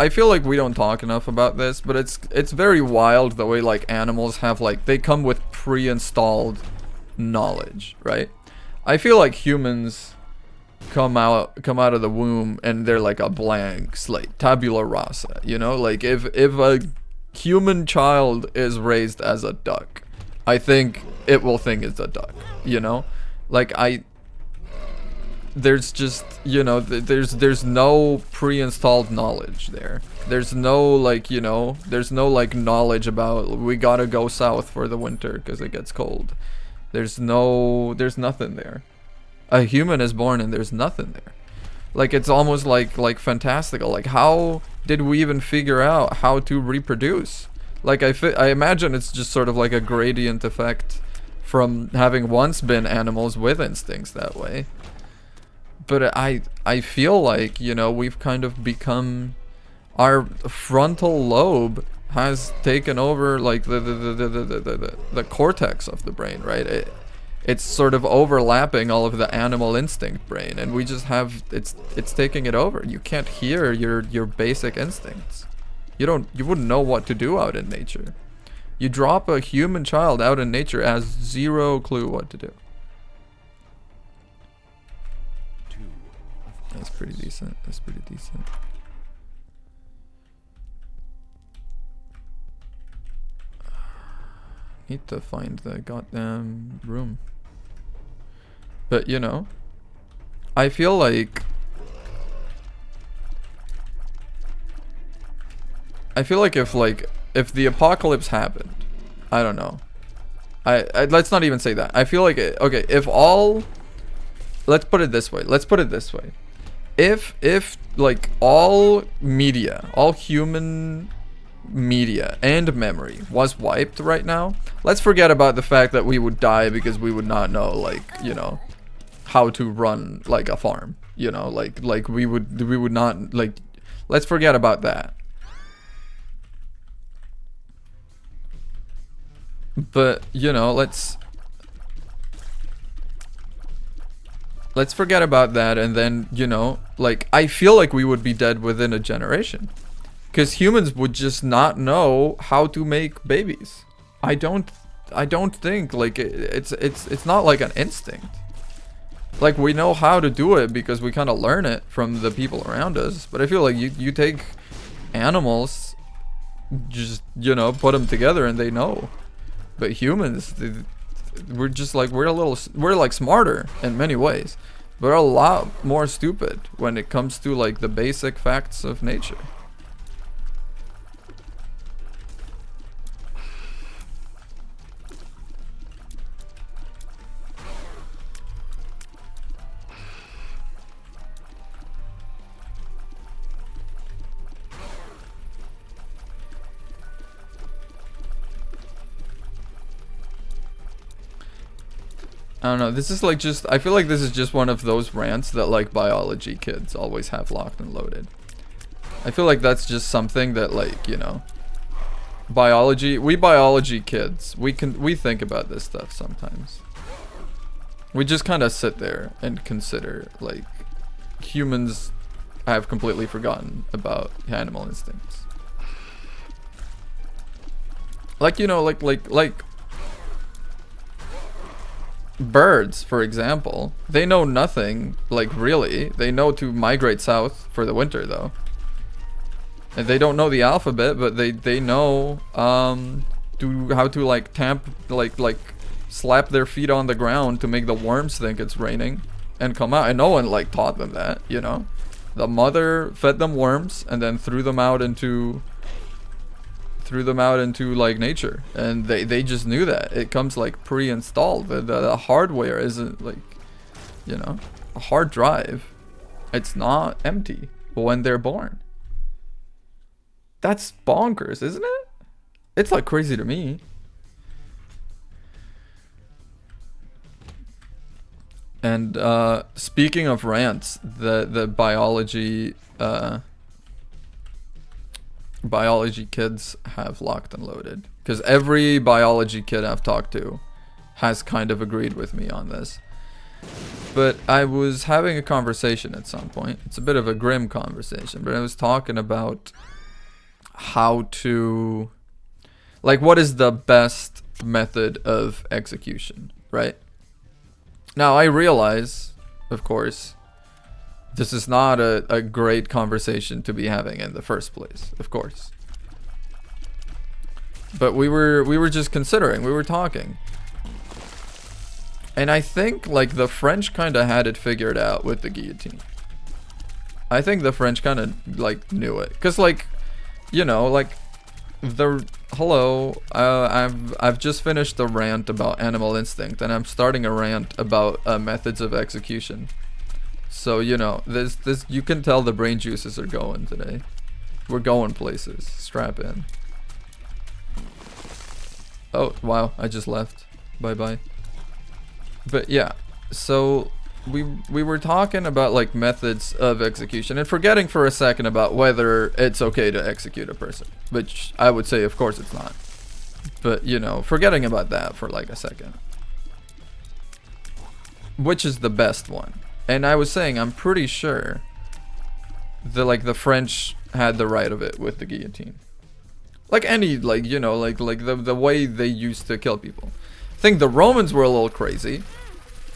I feel like we don't talk enough about this, but it's very wild the way like animals have like, they come with pre-installed knowledge, right? I feel like humans come out of the womb and they're like a blank slate, tabula rasa, you know? Like if a human child is raised as a duck, I think it will think it's a duck, you know? Like there's just, you know, there's no pre-installed knowledge there. There's no like, you know, there's no like knowledge about we gotta go south for the winter because it gets cold. There's nothing there. A human is born and there's nothing there. Like it's almost like fantastical. Like how did we even figure out how to reproduce? Like I imagine it's just sort of like a gradient effect from having once been animals with instincts that way. But I feel like, you know, we've kind of become, our frontal lobe has taken over like the cortex of the brain, right? It's sort of overlapping all of the animal instinct brain, and we just have, it's taking it over. You can't hear your basic instincts. You wouldn't know what to do out in nature. You drop a human child out in nature, has zero clue what to do. That's pretty decent. That's pretty decent. Need to find the goddamn room. But you know, I feel like if the apocalypse happened, I don't know. I let's not even say that. I feel like okay, if all, let's put it this way. Let's put it this way. If like all media, all human media and memory was wiped right now, let's forget about the fact that we would die because we would not know, like, you know, how to run like a farm, you know, like we would not, like, let's forget about that. But you know, let's forget about that, and then, you know, like, I feel like we would be dead within a generation, because humans would just not know how to make babies. I don't think, like, it's not like an instinct. Like, we know how to do it because we kind of learn it from the people around us, but I feel like you take animals, just, you know, put them together and they know. But humans, we're just like, we're like smarter in many ways, but we're a lot more stupid when it comes to like the basic facts of nature. I don't know, this is like just, I feel like this is just one of those rants that like biology kids always have locked and loaded. I feel like that's just something that, like, you know, we biology kids, we think about this stuff sometimes. We just kind of sit there and consider, like, humans have completely forgotten about animal instincts. Like, you know, like birds, for example, they know nothing, like, really. They know to migrate south for the winter, though. And they don't know the alphabet, but they know how to, like, like slap their feet on the ground to make the worms think it's raining and come out. And no one, like, taught them that, you know. The mother fed them worms and then threw them out into like nature, and they just knew that. It comes like pre-installed. The hardware isn't, like, you know, a hard drive. It's not empty when they're born. That's bonkers, isn't it? It's like crazy to me. And speaking of rants, the biology kids have locked and loaded, because every biology kid I've talked to has kind of agreed with me on this. But I was having a conversation at some point. It's a bit of a grim conversation, but I was talking about how to, like, what is the best method of execution, right? Now, I realize, of course, this is not a great conversation to be having in the first place, of course. But we were just considering, we were talking. And I think, like, the French kind of had it figured out with the guillotine. I think the French kind of, like, knew it. Because, like, you know, like, I've just finished the rant about animal instinct, and I'm starting a rant about methods of execution. So, you know, this you can tell the brain juices are going today. We're going places. Strap in. Oh, wow, I just left. Bye-bye. But yeah, so we were talking about like methods of execution and forgetting for a second about whether it's okay to execute a person, which I would say of course it's not. But, you know, forgetting about that for like a second. Which is the best one? And I was saying I'm pretty sure the French had the right of it with the guillotine. Like any, like, you know, like the way they used to kill people. I think the Romans were a little crazy.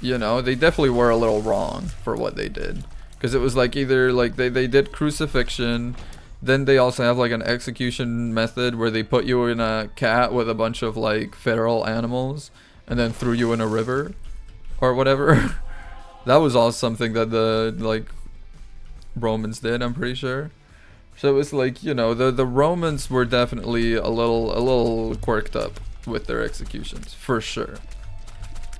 You know, they definitely were a little wrong for what they did. Because it was like either like they did crucifixion. Then they also have like an execution method where they put you in a cat with a bunch of like feral animals and then threw you in a river or whatever. That was all something that the like Romans did, I'm pretty sure. So it was like, you know, the Romans were definitely a little quirked up with their executions, for sure.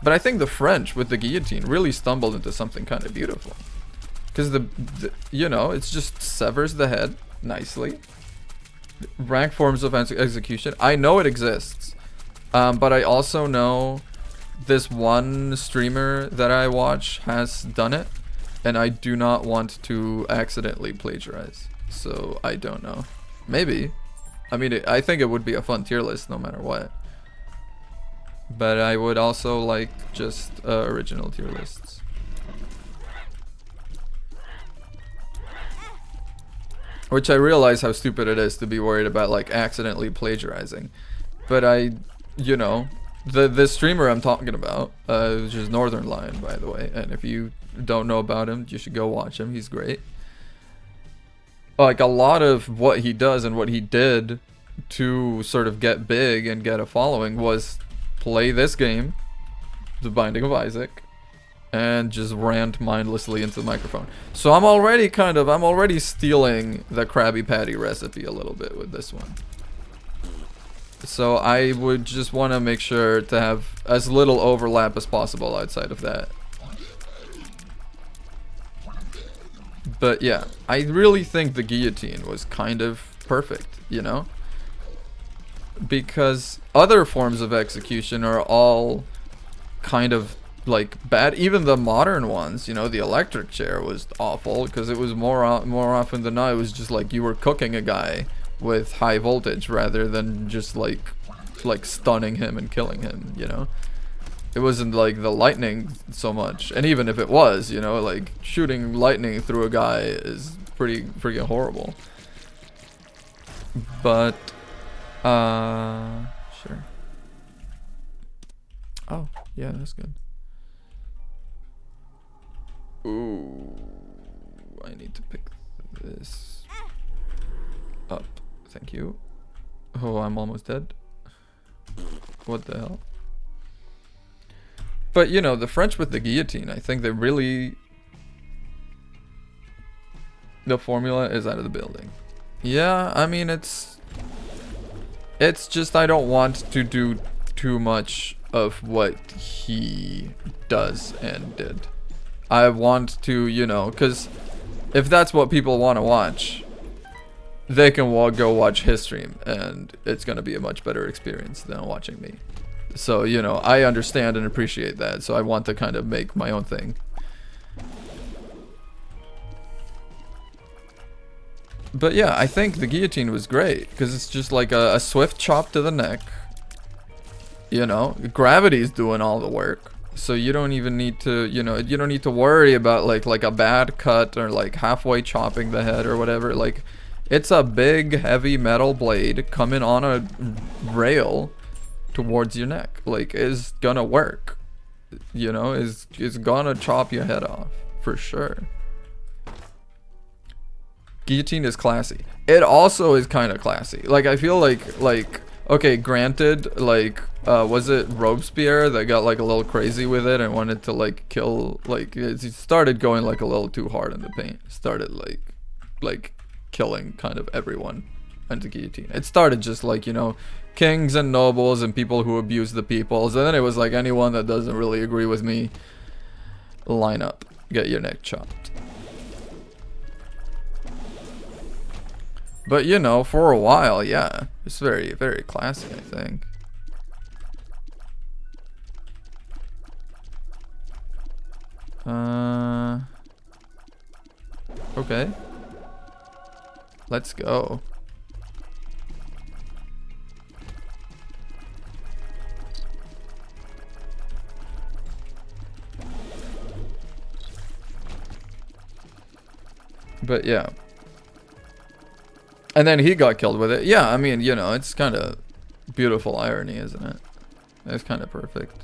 But I think the French with the guillotine really stumbled into something kind of beautiful. Because the you know, it just severs the head nicely. Rank forms of execution. I know it exists. But I also know this one streamer that I watch has done it. And I do not want to accidentally plagiarize. So I don't know. Maybe. I mean, I think it would be a fun tier list no matter what. But I would also like just original tier lists. Which I realize how stupid it is to be worried about like accidentally plagiarizing. But you know, the streamer I'm talking about, which is Northern Lion, by the way. And if you don't know about him, you should go watch him. He's great. Like a lot of what he does and what he did to sort of get big and get a following was play this game, The Binding of Isaac, and just rant mindlessly into the microphone. So I'm already stealing the Krabby Patty recipe a little bit with this one. So I would just want to make sure to have as little overlap as possible outside of that. But yeah, I really think the guillotine was kind of perfect, you know? Because other forms of execution are all kind of like bad. Even the modern ones, you know, the electric chair was awful because it was more often than not, it was just like you were cooking a guy with high voltage rather than just like stunning him and killing him, you know? It wasn't like the lightning so much. And even if it was, you know, like shooting lightning through a guy is pretty freaking horrible. But sure. Oh, yeah, that's good. Ooh, I need to pick this up. Thank you. Oh, I'm almost dead. What the hell? But, you know, the French with the guillotine, I think they really... The formula is out of the building. Yeah, I mean, it's just I don't want to do too much of what he does and did. I want to, you know, because if that's what people want to watch, they can go watch his stream, and it's going to be a much better experience than watching me. So, you know, I understand and appreciate that, so I want to kind of make my own thing. But yeah, I think the guillotine was great, because it's just like a swift chop to the neck. You know, gravity's doing all the work. So you don't even need to, you know, you don't need to worry about like a bad cut or like halfway chopping the head or whatever. Like, it's a big, heavy metal blade coming on a rail towards your neck. Like, is gonna work. You know, is gonna chop your head off for sure. Guillotine is classy. It also is kind of classy. Like, I feel like okay, granted, like was it Robespierre that got like a little crazy with it and wanted to like kill, like he started going like a little too hard in the paint. Started like killing kind of everyone under guillotine. It started just like, you know, kings and nobles and people who abuse the peoples, and then it was like anyone that doesn't really agree with me, line up. get your neck chopped. But you know, for a while, yeah, it's very, very classy, I think. Okay. Let's go. But yeah. And then he got killed with it. Yeah, I mean, you know, it's kind of beautiful irony, isn't it? It's kind of perfect.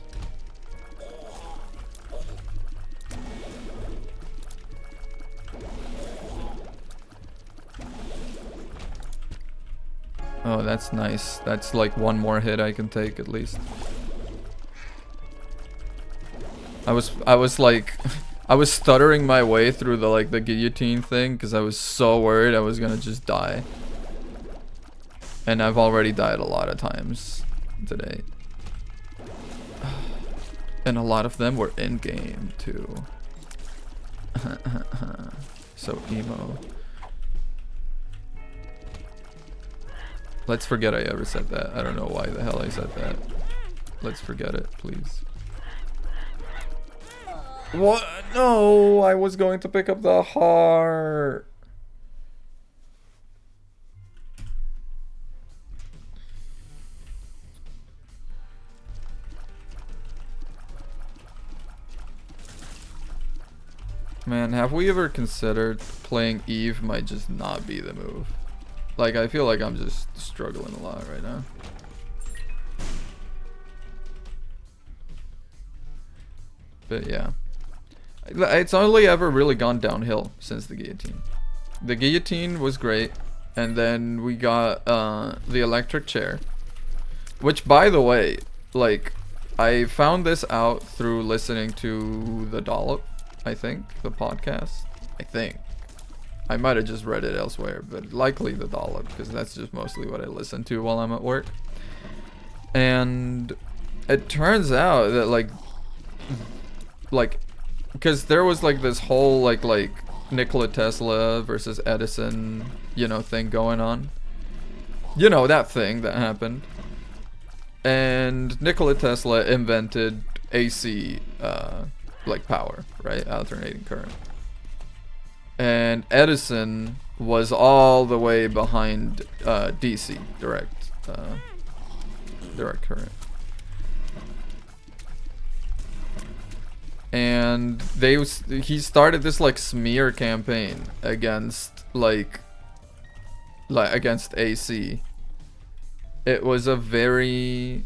Oh, that's nice. That's like one more hit I can take at least. I was like I was stuttering my way through the guillotine thing because I was so worried I was gonna just die. And I've already died a lot of times today. And a lot of them were in game too. So emo. Let's forget I ever said that. I don't know why the hell I said that. Let's forget it, please. What? No, I was going to pick up the heart. Man, have we ever considered playing Eve might just not be the move? Like, I feel like I'm just struggling a lot right now. But yeah. It's only ever really gone downhill since the guillotine. The guillotine was great. And then we got the electric chair. Which, by the way, like, I found this out through listening to The Dollop, I think, the podcast. I think. I might have just read it elsewhere, but likely The Dollop, because that's just mostly what I listen to while I'm at work. And it turns out that, like, because there was, like, this whole, like Nikola Tesla versus Edison, you know, thing going on. You know, that thing that happened. And Nikola Tesla invented AC, like, power, right? Alternating current. And Edison was all the way behind DC, direct current. And he started this like smear campaign against against AC. It was a very,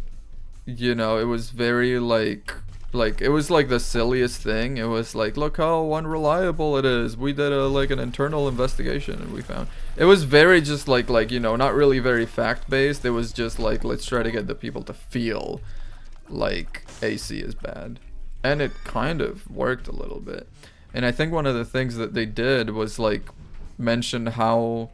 you know, it was very like it was like the silliest thing. It was like, look how unreliable it is. We did an internal investigation and we found it was very just like you know, not really very fact based. It was just like, let's try to get the people to feel like AC is bad. And it kind of worked a little bit. And I think one of the things that they did was like mention how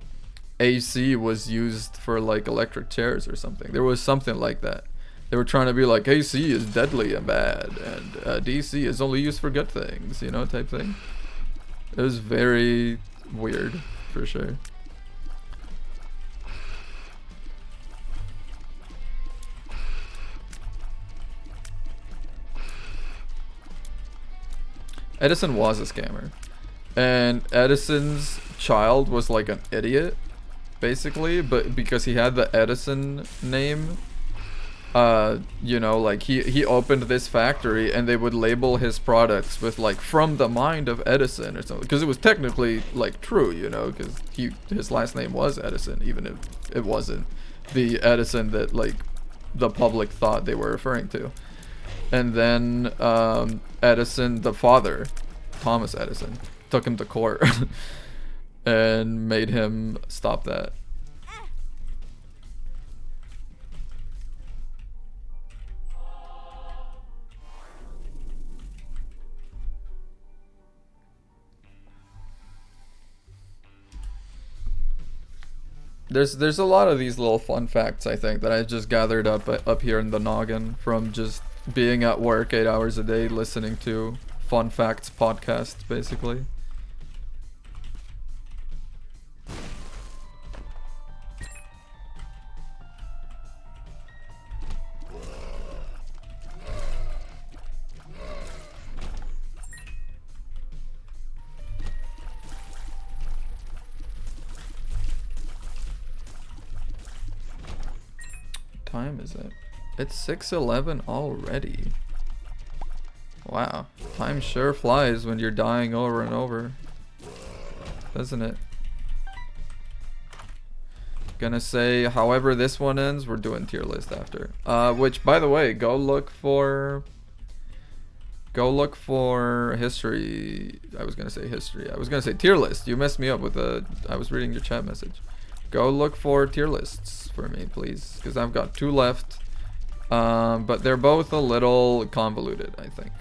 AC was used for like electric chairs or something. There was something like that. They were trying to be like, AC is deadly and bad, and DC is only used for good things, you know, type thing. It was very weird, for sure. Edison was a scammer. And Edison's child was like an idiot, basically, but because he had the Edison name, you know, like he opened this factory and they would label his products with like, from the mind of Edison or something, because it was technically like true, you know, because his last name was Edison, even if it wasn't the Edison that like the public thought they were referring to. And then Edison, the father, Thomas Edison, took him to court and made him stop that. There's a lot of these little fun facts, I think, that I just gathered up here in the noggin from just being at work 8 hours a day listening to fun facts podcast, basically. Time is it? It's 6:11 already. Wow, time sure flies when you're dying over and over, doesn't it? Gonna say, however this one ends, we're doing tier list after. Which, by the way, go look for history. I was gonna say history. I was gonna say tier list. You messed me up with I was reading your chat message. Go look for tier lists for me, please, because I've got 2 left. But they're both a little convoluted, I think.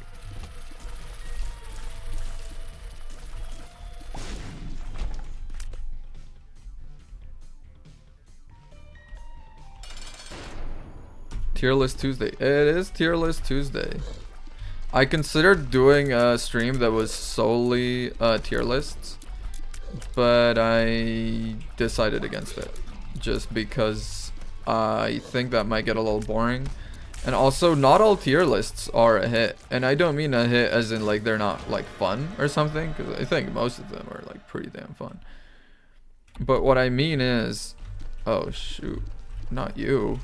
Tier list Tuesday. It is tier list Tuesday. I considered doing a stream that was solely tier lists, but I decided against it just because I think that might get a little boring. And also, not all tier lists are a hit, and I don't mean a hit as in like they're not like fun or something, because I think most of them are like pretty damn fun. But what I mean is, oh shoot, not you.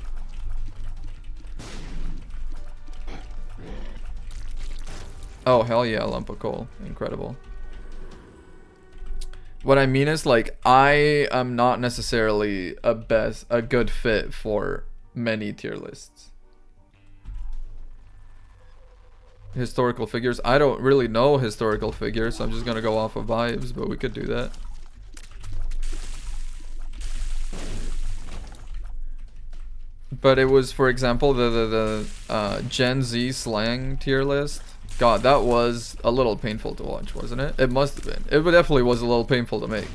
Oh hell yeah, lump of coal, incredible. What I mean is, like, I am not necessarily a good fit for many tier lists. Historical figures. I don't really know historical figures, so I'm just gonna go off of vibes, but we could do that. But it was, for example, the Gen Z slang tier list. God, that was a little painful to watch, wasn't it? It must have been. It definitely was a little painful to make.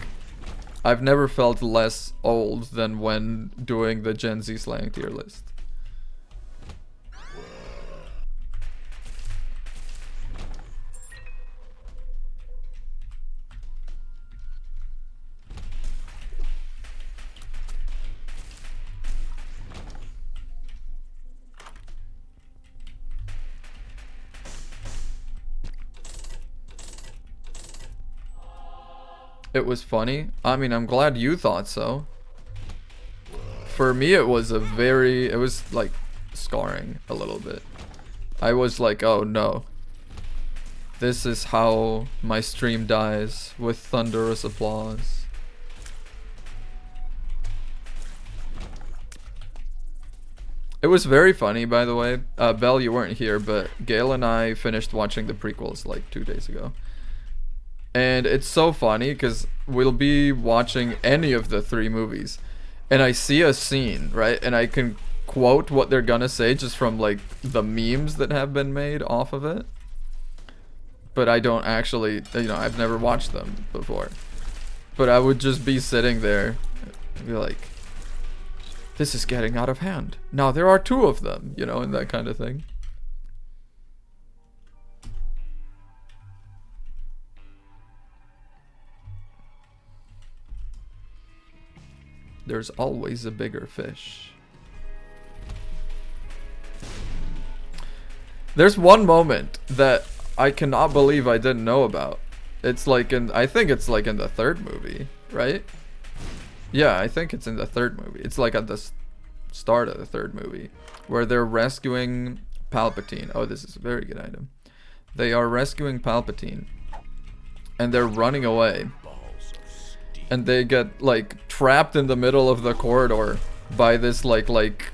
I've never felt less old than when doing the Gen Z slang tier list. It was funny. I mean, I'm glad you thought so. For me, it was like scarring a little bit. I was like, oh no. This is how my stream dies, with thunderous applause. It was very funny, by the way. Belle, you weren't here, but Gail and I finished watching the prequels like 2 days ago. And it's so funny because we'll be watching any of the 3 movies and I see a scene, right? And I can quote what they're gonna say just from like the memes that have been made off of it. But I don't actually, I've never watched them before. But I would just be sitting there and be like, this is getting out of hand. Now there are 2 of them, and that kind of thing. There's always a bigger fish. There's one moment that I cannot believe I didn't know about. It's like I think it's like in the 3rd movie, right? Yeah, I think it's in the 3rd movie. It's like at the start of the 3rd movie where they're rescuing Palpatine. Oh, this is a very good item. They are rescuing Palpatine and they're running away. And they get like trapped in the middle of the corridor by this like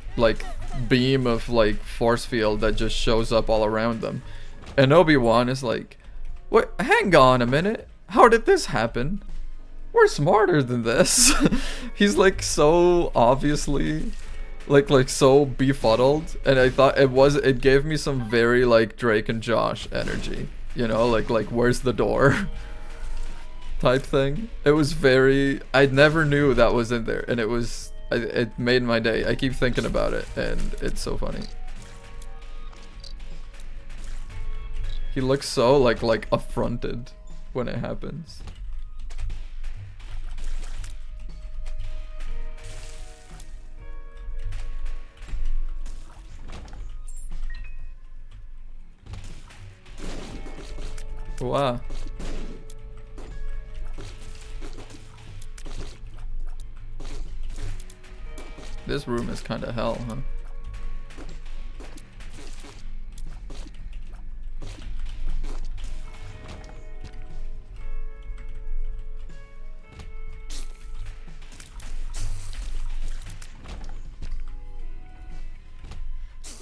beam of like force field that just shows up all around them. And Obi-Wan is like, "What? Hang on a minute. How did this happen? We're smarter than this." He's like so obviously like so befuddled, and I thought it gave me some very like Drake and Josh energy, like where's the door type thing. It was very, I never knew that was in there, and it made my day. I keep thinking about it and it's so funny. He looks so like affronted when it happens. Wow. This room is kind of hell, huh?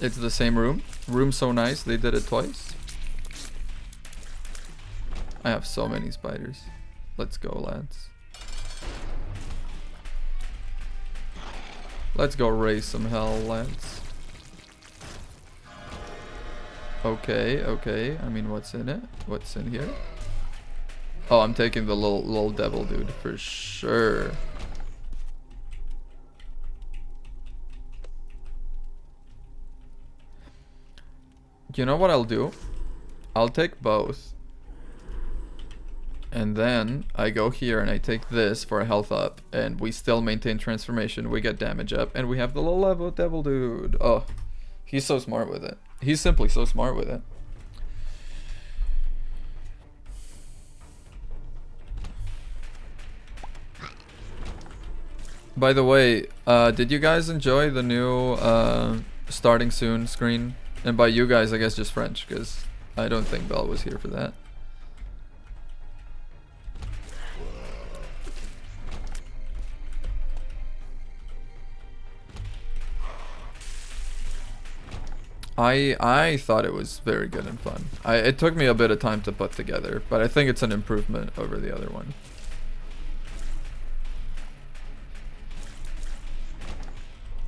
It's the same room. Room's so nice, they did it twice. I have so many spiders. Let's go, lads. Let's go raise some hell, lads. Okay, okay. I mean, what's in it? What's in here? Oh, I'm taking the little devil dude for sure. You know what I'll do? I'll take both. And then I go here and I take this for a health up. And we still maintain transformation. We get damage up. And we have the little level devil dude. Oh, he's so smart with it. He's simply so smart with it. By the way, did you guys enjoy the new starting soon screen? And by you guys, I guess just French, because I don't think Belle was here for that. I thought it was very good and fun. It took me a bit of time to put together, but I think it's an improvement over the other one.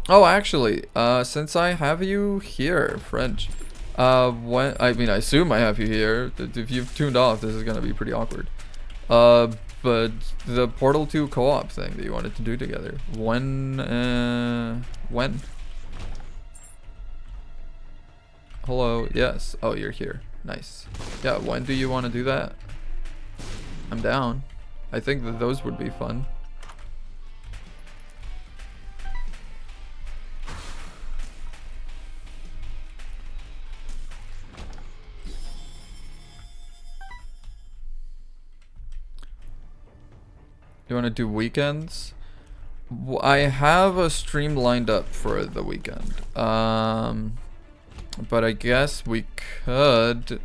Oh, actually, since I have you here, French, when I assume I have you here. If you've tuned off, this is gonna be pretty awkward. But the Portal 2 co-op thing that you wanted to do together, when? Hello, yes. Oh, you're here. Nice. Yeah, when do you want to do that? I'm down. I think that those would be fun. You want to do weekends? I have a stream lined up for the weekend. But I guess we could.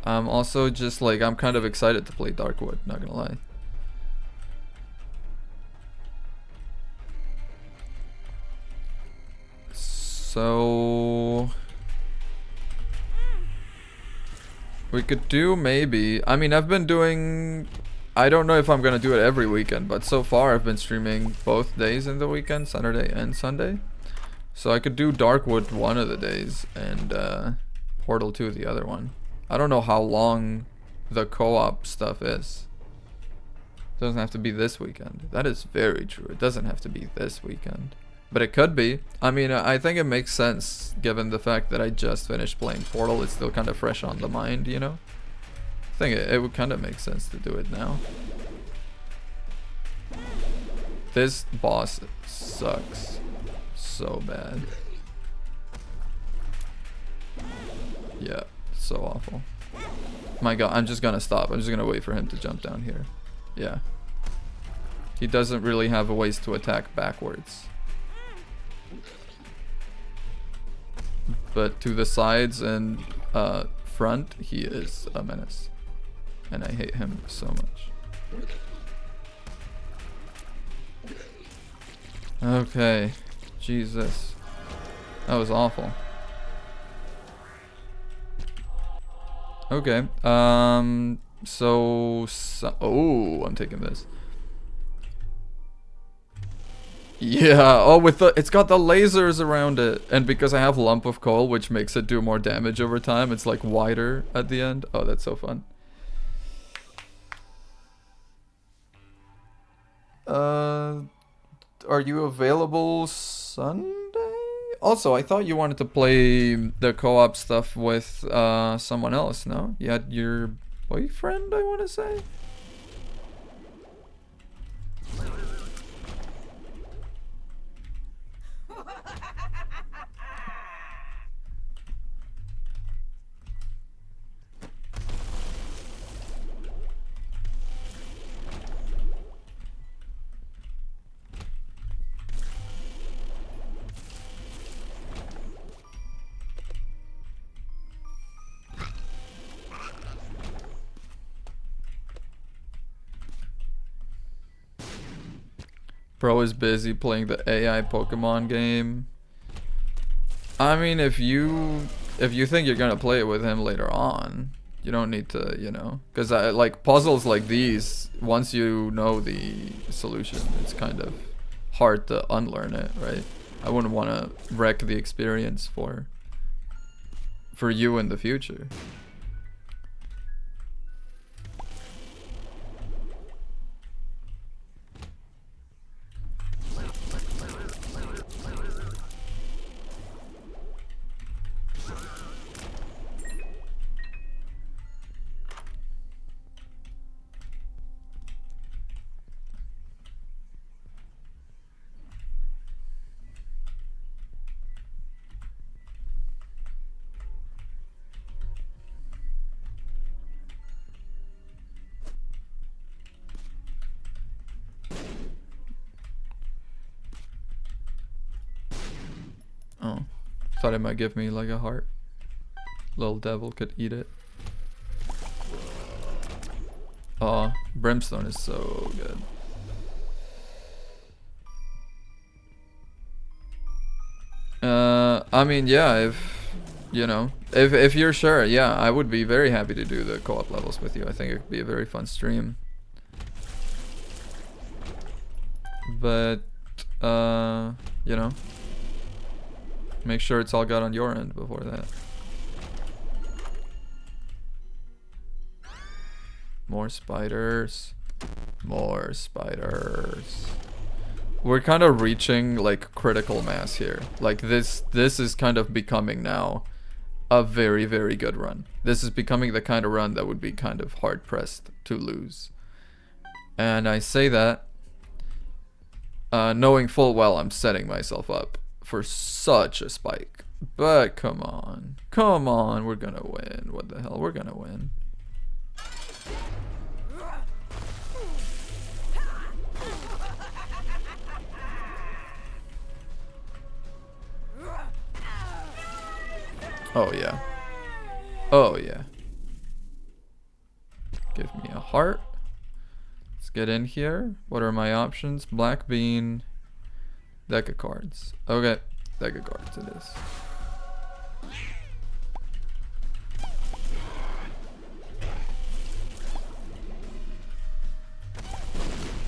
I'm also just like, I'm kind of excited to play Darkwood, not gonna lie. So we could do maybe, I mean, I've been doing, I don't know if I'm gonna do it every weekend, but so far I've been streaming both days in the weekend, Saturday and Sunday. So I could do Darkwood one of the days and Portal 2 the other one. I don't know how long the co-op stuff is. It doesn't have to be this weekend. That is very true. It doesn't have to be this weekend. But it could be. I mean, I think it makes sense given the fact that I just finished playing Portal. It's still kind of fresh on the mind, you know? I think it would kind of make sense to do it now. This boss sucks so bad. Yeah, so awful. My god, I'm just gonna stop. I'm just gonna wait for him to jump down here. Yeah. He doesn't really have a ways to attack backwards. But to the sides and front, he is a menace. And I hate him so much. Okay. Jesus. That was awful. Okay. So oh, I'm taking this. Yeah, oh, with the, it's got the lasers around it. And because I have Lump of Coal, which makes it do more damage over time, it's like wider at the end. Oh, that's so fun. Are you available Sunday? Also, I thought you wanted to play the co-op stuff with someone else, no? You had your boyfriend, I want to say? Bro is busy playing the AI Pokemon game. I mean, if you think you're gonna play it with him later on, you don't need to, you know, because like puzzles like these, once you know the solution, it's kind of hard to unlearn it, right? I wouldn't want to wreck the experience for you in the future. Oh, thought it might give me like a heart. Little devil could eat it. Oh, Brimstone is so good. I mean, yeah, if you know, if you're sure, yeah, I would be very happy to do the co-op levels with you. I think it could be a very fun stream. But you know, make sure it's all good on your end before that. More spiders. More spiders. We're kind of reaching like critical mass here. Like this is kind of becoming now a very, very good run. This is becoming the kind of run that would be kind of hard pressed to lose. And I say that knowing full well I'm setting myself up for such a spike. But come on. Come on, we're gonna win. What the hell? We're gonna win. Oh yeah. Oh yeah. Give me a heart. Let's get in here. What are my options? Black bean. Deck of cards. Okay. Deck of cards it is.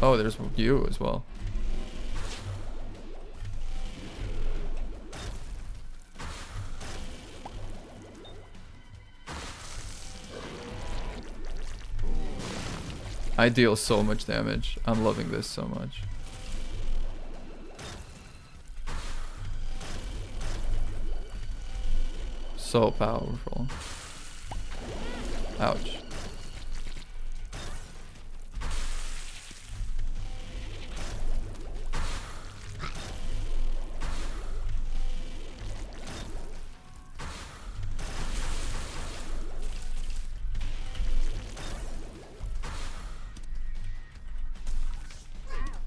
Oh, there's you as well. I deal so much damage. I'm loving this so much. So powerful. Ouch.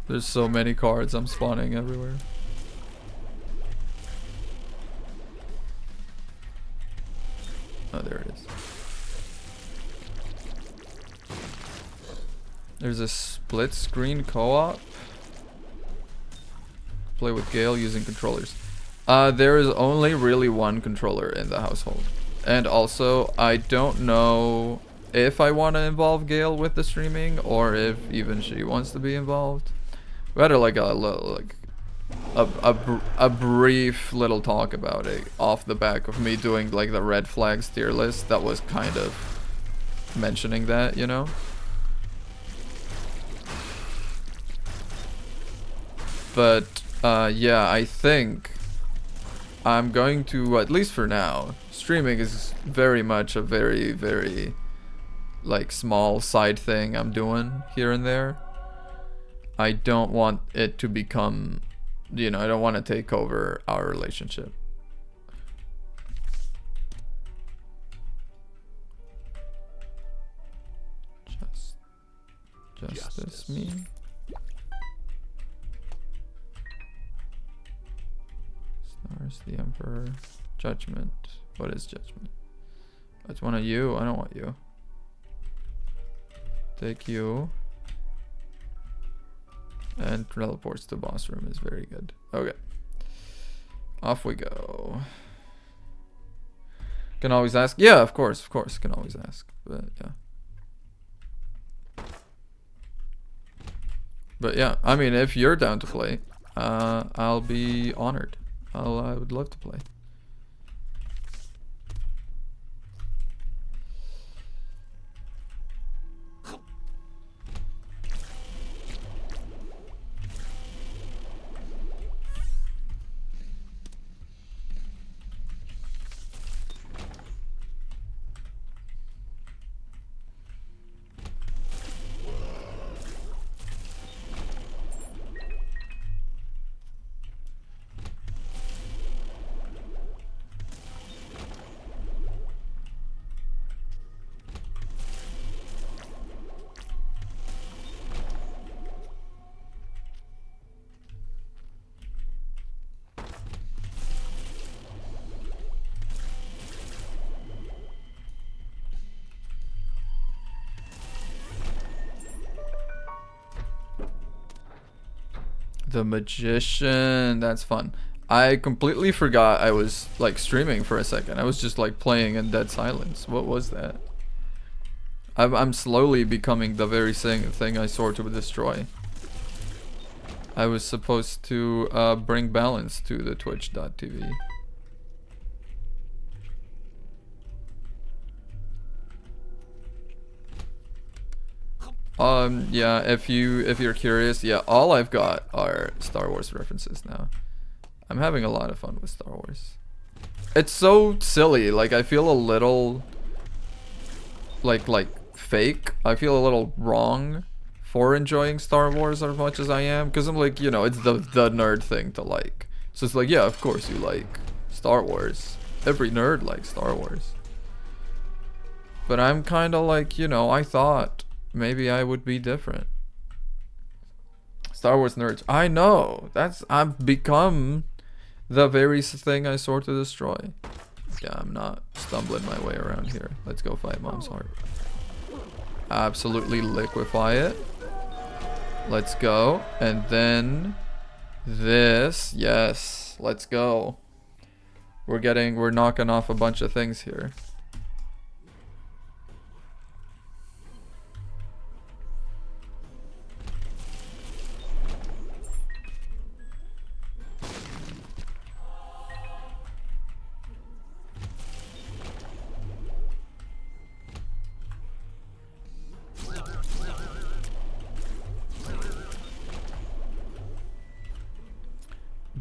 There's so many cards I'm spawning everywhere. Oh, there it is. There's a split screen co-op. Play with Gale using controllers. There is only really one controller in the household. And also, I don't know if I want to involve Gale with the streaming or if even she wants to be involved. We had like a brief little talk about it off the back of me doing like the red flags tier list. That was kind of mentioning that, you know. But yeah, I think I'm going to, at least for now, streaming is very much a very like small side thing I'm doing here and there. I don't want it to become, you know, I don't want to take over our relationship. Justice me. Stars, the Emperor, Judgment. What is Judgment? That's one of you. I don't want you. Take you. And teleports to boss room is very good. Okay. Off we go. Can always ask. Yeah, of course, can always ask. But yeah. But yeah, I mean, if you're down to play, I'll be honored. I would love to play. The Magician, that's fun. I completely forgot I was like streaming for a second. I was just like playing in dead silence. What was that? I'm slowly becoming the very same thing I swore to destroy. I was supposed to bring balance to the twitch.tv. Yeah, if you're curious, yeah, all I've got are Star Wars references now. I'm having a lot of fun with Star Wars. It's so silly, like I feel a little like fake. I feel a little wrong for enjoying Star Wars as much as I am, because I'm like, you know, it's the nerd thing to like. So it's like, yeah, of course you like Star Wars. Every nerd likes Star Wars. But I'm kind of like, you know, I thought maybe I would be different. Star Wars nerds. I know. I've become the very thing I swore to destroy. Yeah, I'm not stumbling my way around here. Let's go fight Mom's Heart. Absolutely liquefy it. Let's go. And then this. Yes. Let's go. We're knocking off a bunch of things here.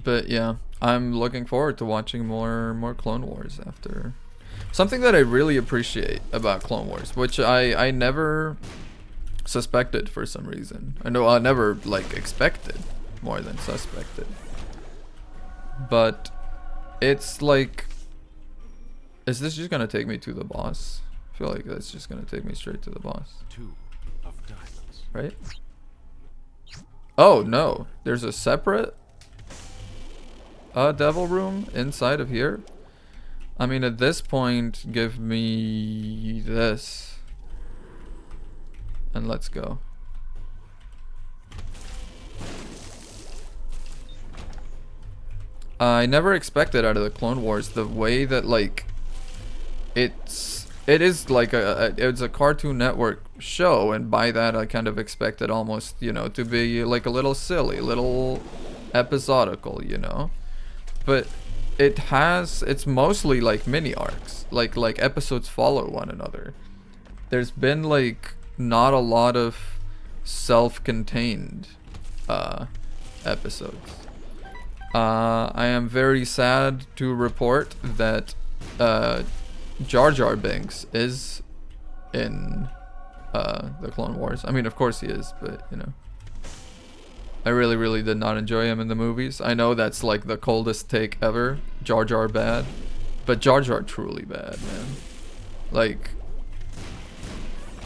But yeah, I'm looking forward to watching more Clone Wars after. Something that I really appreciate about Clone Wars, which I never suspected for some reason. I know I never like expected more than suspected. But it's like, is this just gonna take me to the boss? I feel like that's just gonna take me straight to the boss. 2 of diamonds. Right? Oh no, there's a separate devil room inside of here. I mean, at this point, give me this and let's go. I never expected out of the Clone Wars the way that like it is like it's a Cartoon Network show, and by that I kind of expected almost, you know, to be like a little silly, little episodical, you know. But it's mostly like mini arcs, like episodes follow one another. There's been like not a lot of self-contained episodes. I am very sad to report that Jar Jar Binks is in the Clone Wars. I mean, of course he is, but you know, I really, really did not enjoy him in the movies. I know that's like the coldest take ever. Jar Jar bad, but Jar Jar truly bad, man. Like,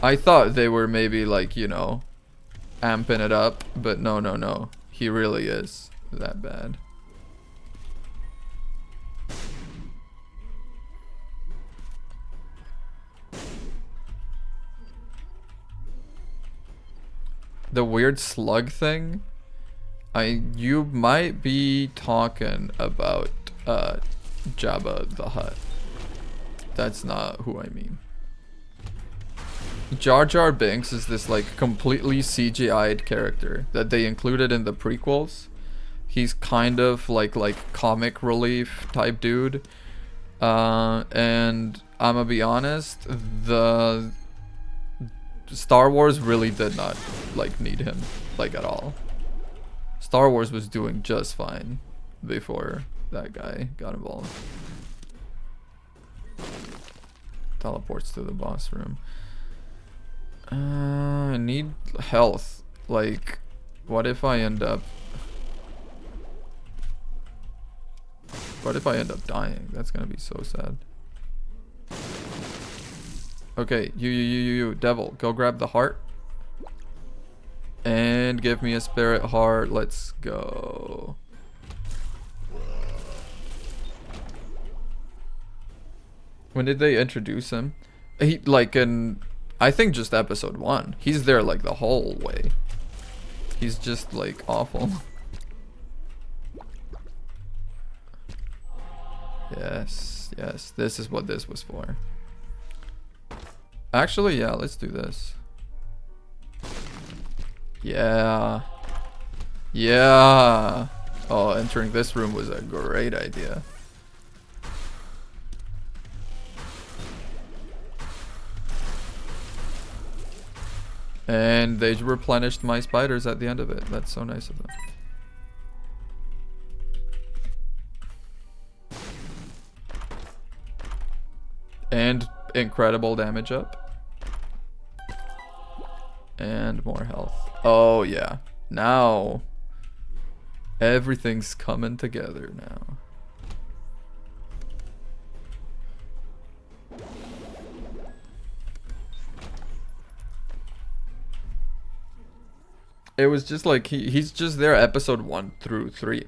I thought they were maybe like, you know, amping it up, but no, no, no. He really is that bad. The weird slug thing, you might be talking about Jabba the Hutt. That's not who I mean. Jar Jar Binks is this like completely CGI'd character that they included in the prequels. He's kind of like comic relief type dude. And I'm gonna be honest, the Star Wars really did not like need him like at all. Star Wars was doing just fine before that guy got involved. Teleports to the boss room. I need health. Like, what if I end up dying? That's gonna be so sad. Okay, you, devil, go grab the heart. And give me a spirit heart. Let's go. When did they introduce him? He, like, in, I think just episode 1. He's there, like, the whole way. He's just, like, awful. Yes, yes, this is what this was for. Actually, yeah, let's do this. Yeah. Yeah. Oh, entering this room was a great idea. And they replenished my spiders at the end of it. That's so nice of them. And incredible damage up. And more health. Oh, yeah. Now, everything's coming together now. It was just like, he's just there episode 1 through 3.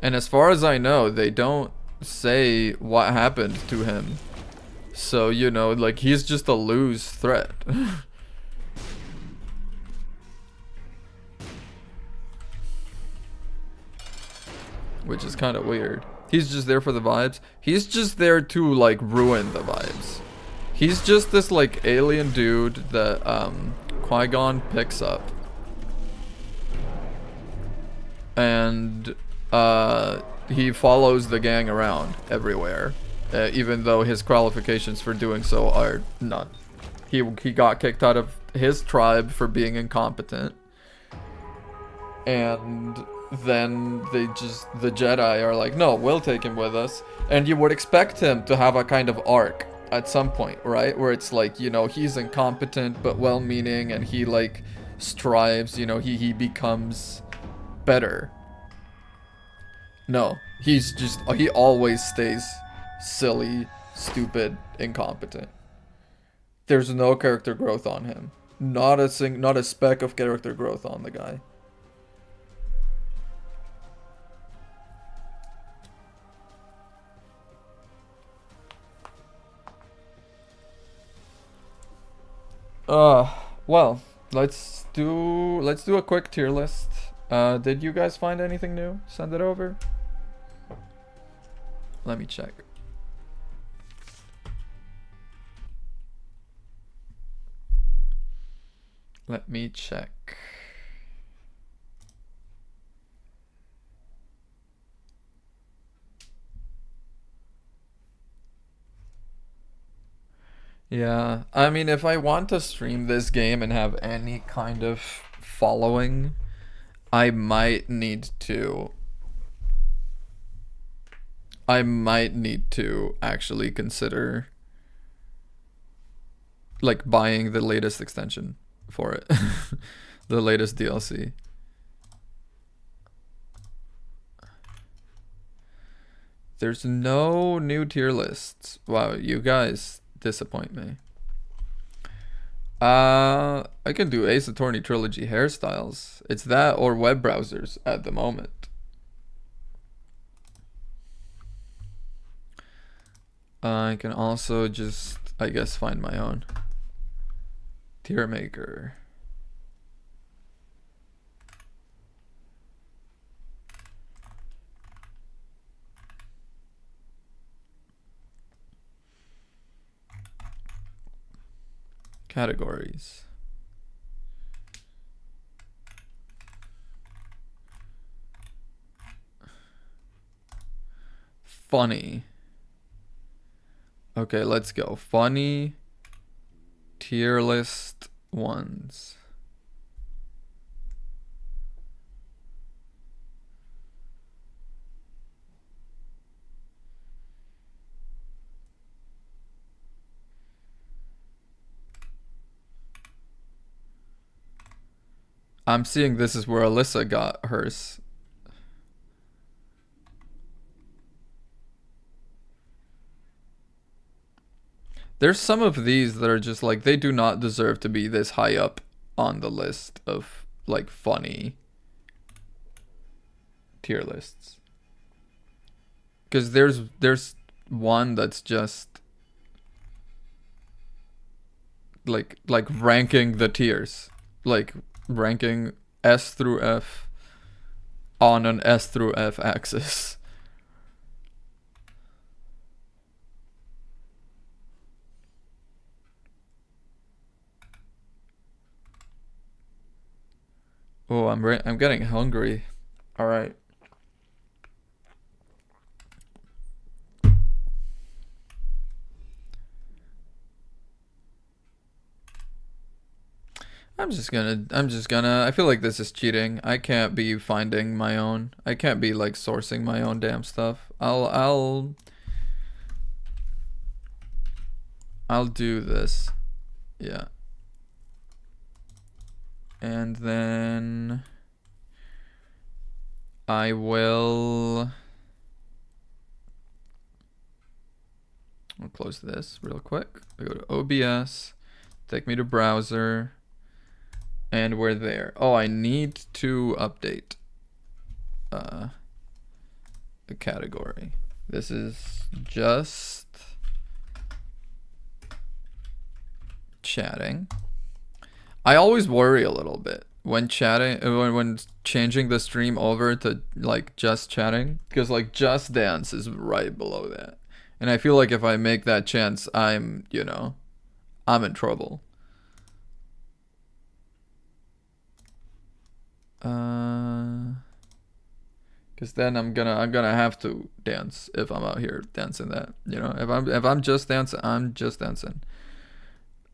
And as far as I know, they don't say what happened to him. So, you know, like, he's just a loose threat. Which is kind of weird. He's just there for the vibes. He's just there to, like, ruin the vibes. He's just this, like, alien dude that, Qui-Gon picks up. And, he follows the gang around everywhere. Even though his qualifications for doing so are none. He got kicked out of his tribe for being incompetent. And then the Jedi are like, no, we'll take him with us. And you would expect him to have a kind of arc at some point, right? Where it's like, you know, he's incompetent but well-meaning, and he like strives, you know, he becomes better. No, he's just, he always stays silly, stupid, incompetent. There's no character growth on him. Not a speck of character growth on the guy. Well, let's do a quick tier list. Did you guys find anything new? Send it over. Let me check. Let me check. Yeah, I mean, if I want to stream this game and have any kind of following, I might need to I might need to actually consider like buying the latest extension for it. The latest DLC. There's no new tier lists. Wow, you guys disappoint me. I can do Ace Attorney Trilogy hairstyles. It's that or web browsers at the moment. I can also just, I guess, find my own tier maker. Categories. Funny. Okay, let's go. Funny tier list ones. I'm seeing this is where Alyssa got hers. There's some of these that are just like, they do not deserve to be this high up on the list of like funny tier lists. Because there's one that's just like ranking the tiers, like ranking S through F on an S through F axis. Oh, I'm getting hungry. All right. I feel like this is cheating. I can't be finding my own. I can't be like sourcing my own damn stuff. I'll do this. Yeah. And then I will, I'll close this real quick. I go to OBS, take me to browser, and we're there. Oh, I need to update a category. This is just chatting. I always worry a little bit when chatting, when changing the stream over to like just chatting, because like just dance is right below that. And I feel like if I make that chance, I'm, you know, I'm in trouble. Cause then I'm gonna have to dance if I'm out here dancing that. You know, if I'm just dancing, I'm just dancing.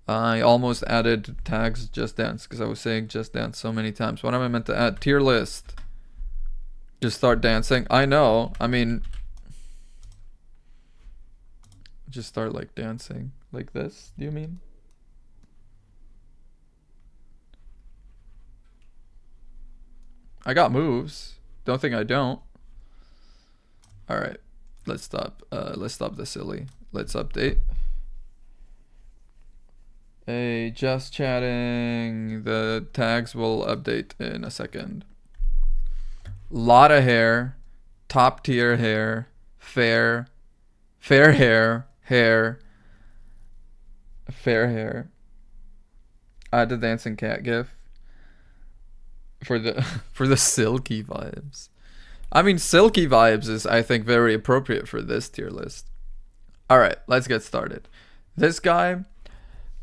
I almost added tags just dance because I was saying just dance so many times. What am I meant to add? Tier list. Just start dancing. I know. I mean, just start like dancing like this. Do you mean? I got moves. Don't think I don't. All right. Let's stop. Let's stop the silly. Let's update. Hey, just chatting. The tags will update in a second. Lot of hair, top tier hair, fair hair, fair hair. Add the dancing cat gif for the for the silky vibes. I mean, silky vibes is, I think, very appropriate for this tier list. All right, let's get started. This guy,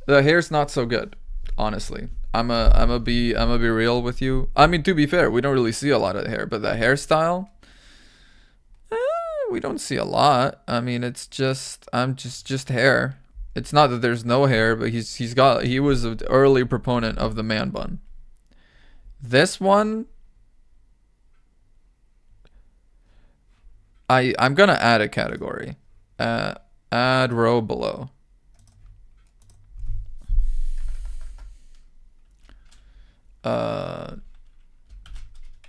the hair's not so good, honestly. I'ma be real with you. I mean, to be fair, we don't really see a lot of hair, but the hairstyle, we don't see a lot. I mean, it's just just hair. It's not that there's no hair, but he was an early proponent of the man bun. This one, I'm gonna add a category. Uh, add row below.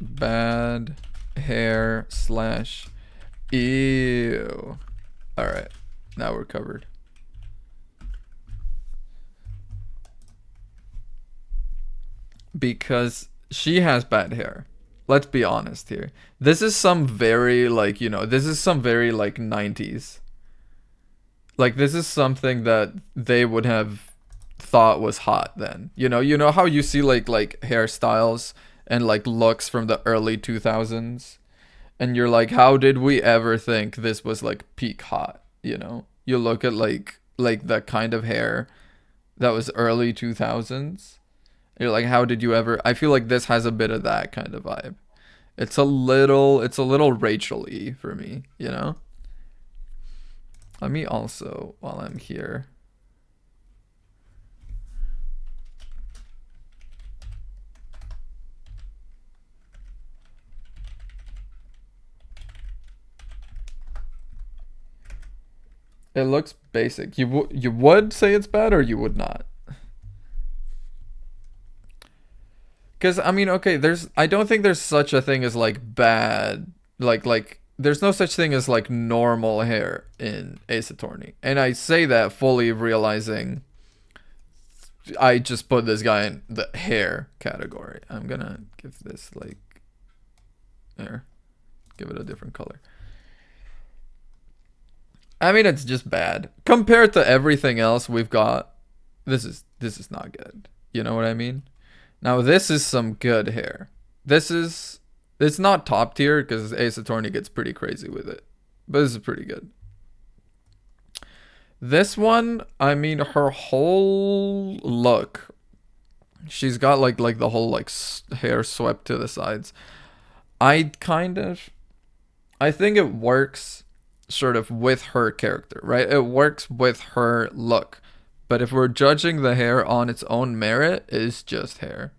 Bad hair slash ew. All right, now we're covered. Because she has bad hair. Let's be honest here. This is some very like, this is some very like 90s. Like this is something that they would have thought was hot then. You know how you see like hairstyles and like looks from the early 2000s and you're like how did we ever think this was like peak hot, you know? You look at like that kind of hair that was early 2000s. You're like how did you ever I feel like this has a bit of that kind of vibe. It's a little Rachel-y for me, you know? Let me also, while I'm here, it looks basic. You would say it's bad or you would not? Because I mean, okay, I don't think there's such a thing as like bad, like there's no such thing as like normal hair in Ace Attorney, and I say that fully realizing I just put this guy in the hair category. I'm gonna give this like there, give it a different color. I mean, it's just bad compared to everything else we've got. This is not good. You know what I mean? Now this is some good hair. It's not top tier because Ace Attorney gets pretty crazy with it, but this is pretty good. This one, I mean, her whole look, she's got like the whole like hair swept to the sides. I kind of, I think it works sort of with her character, right? It works with her look. But if we're judging the hair on its own merit, it's just hair.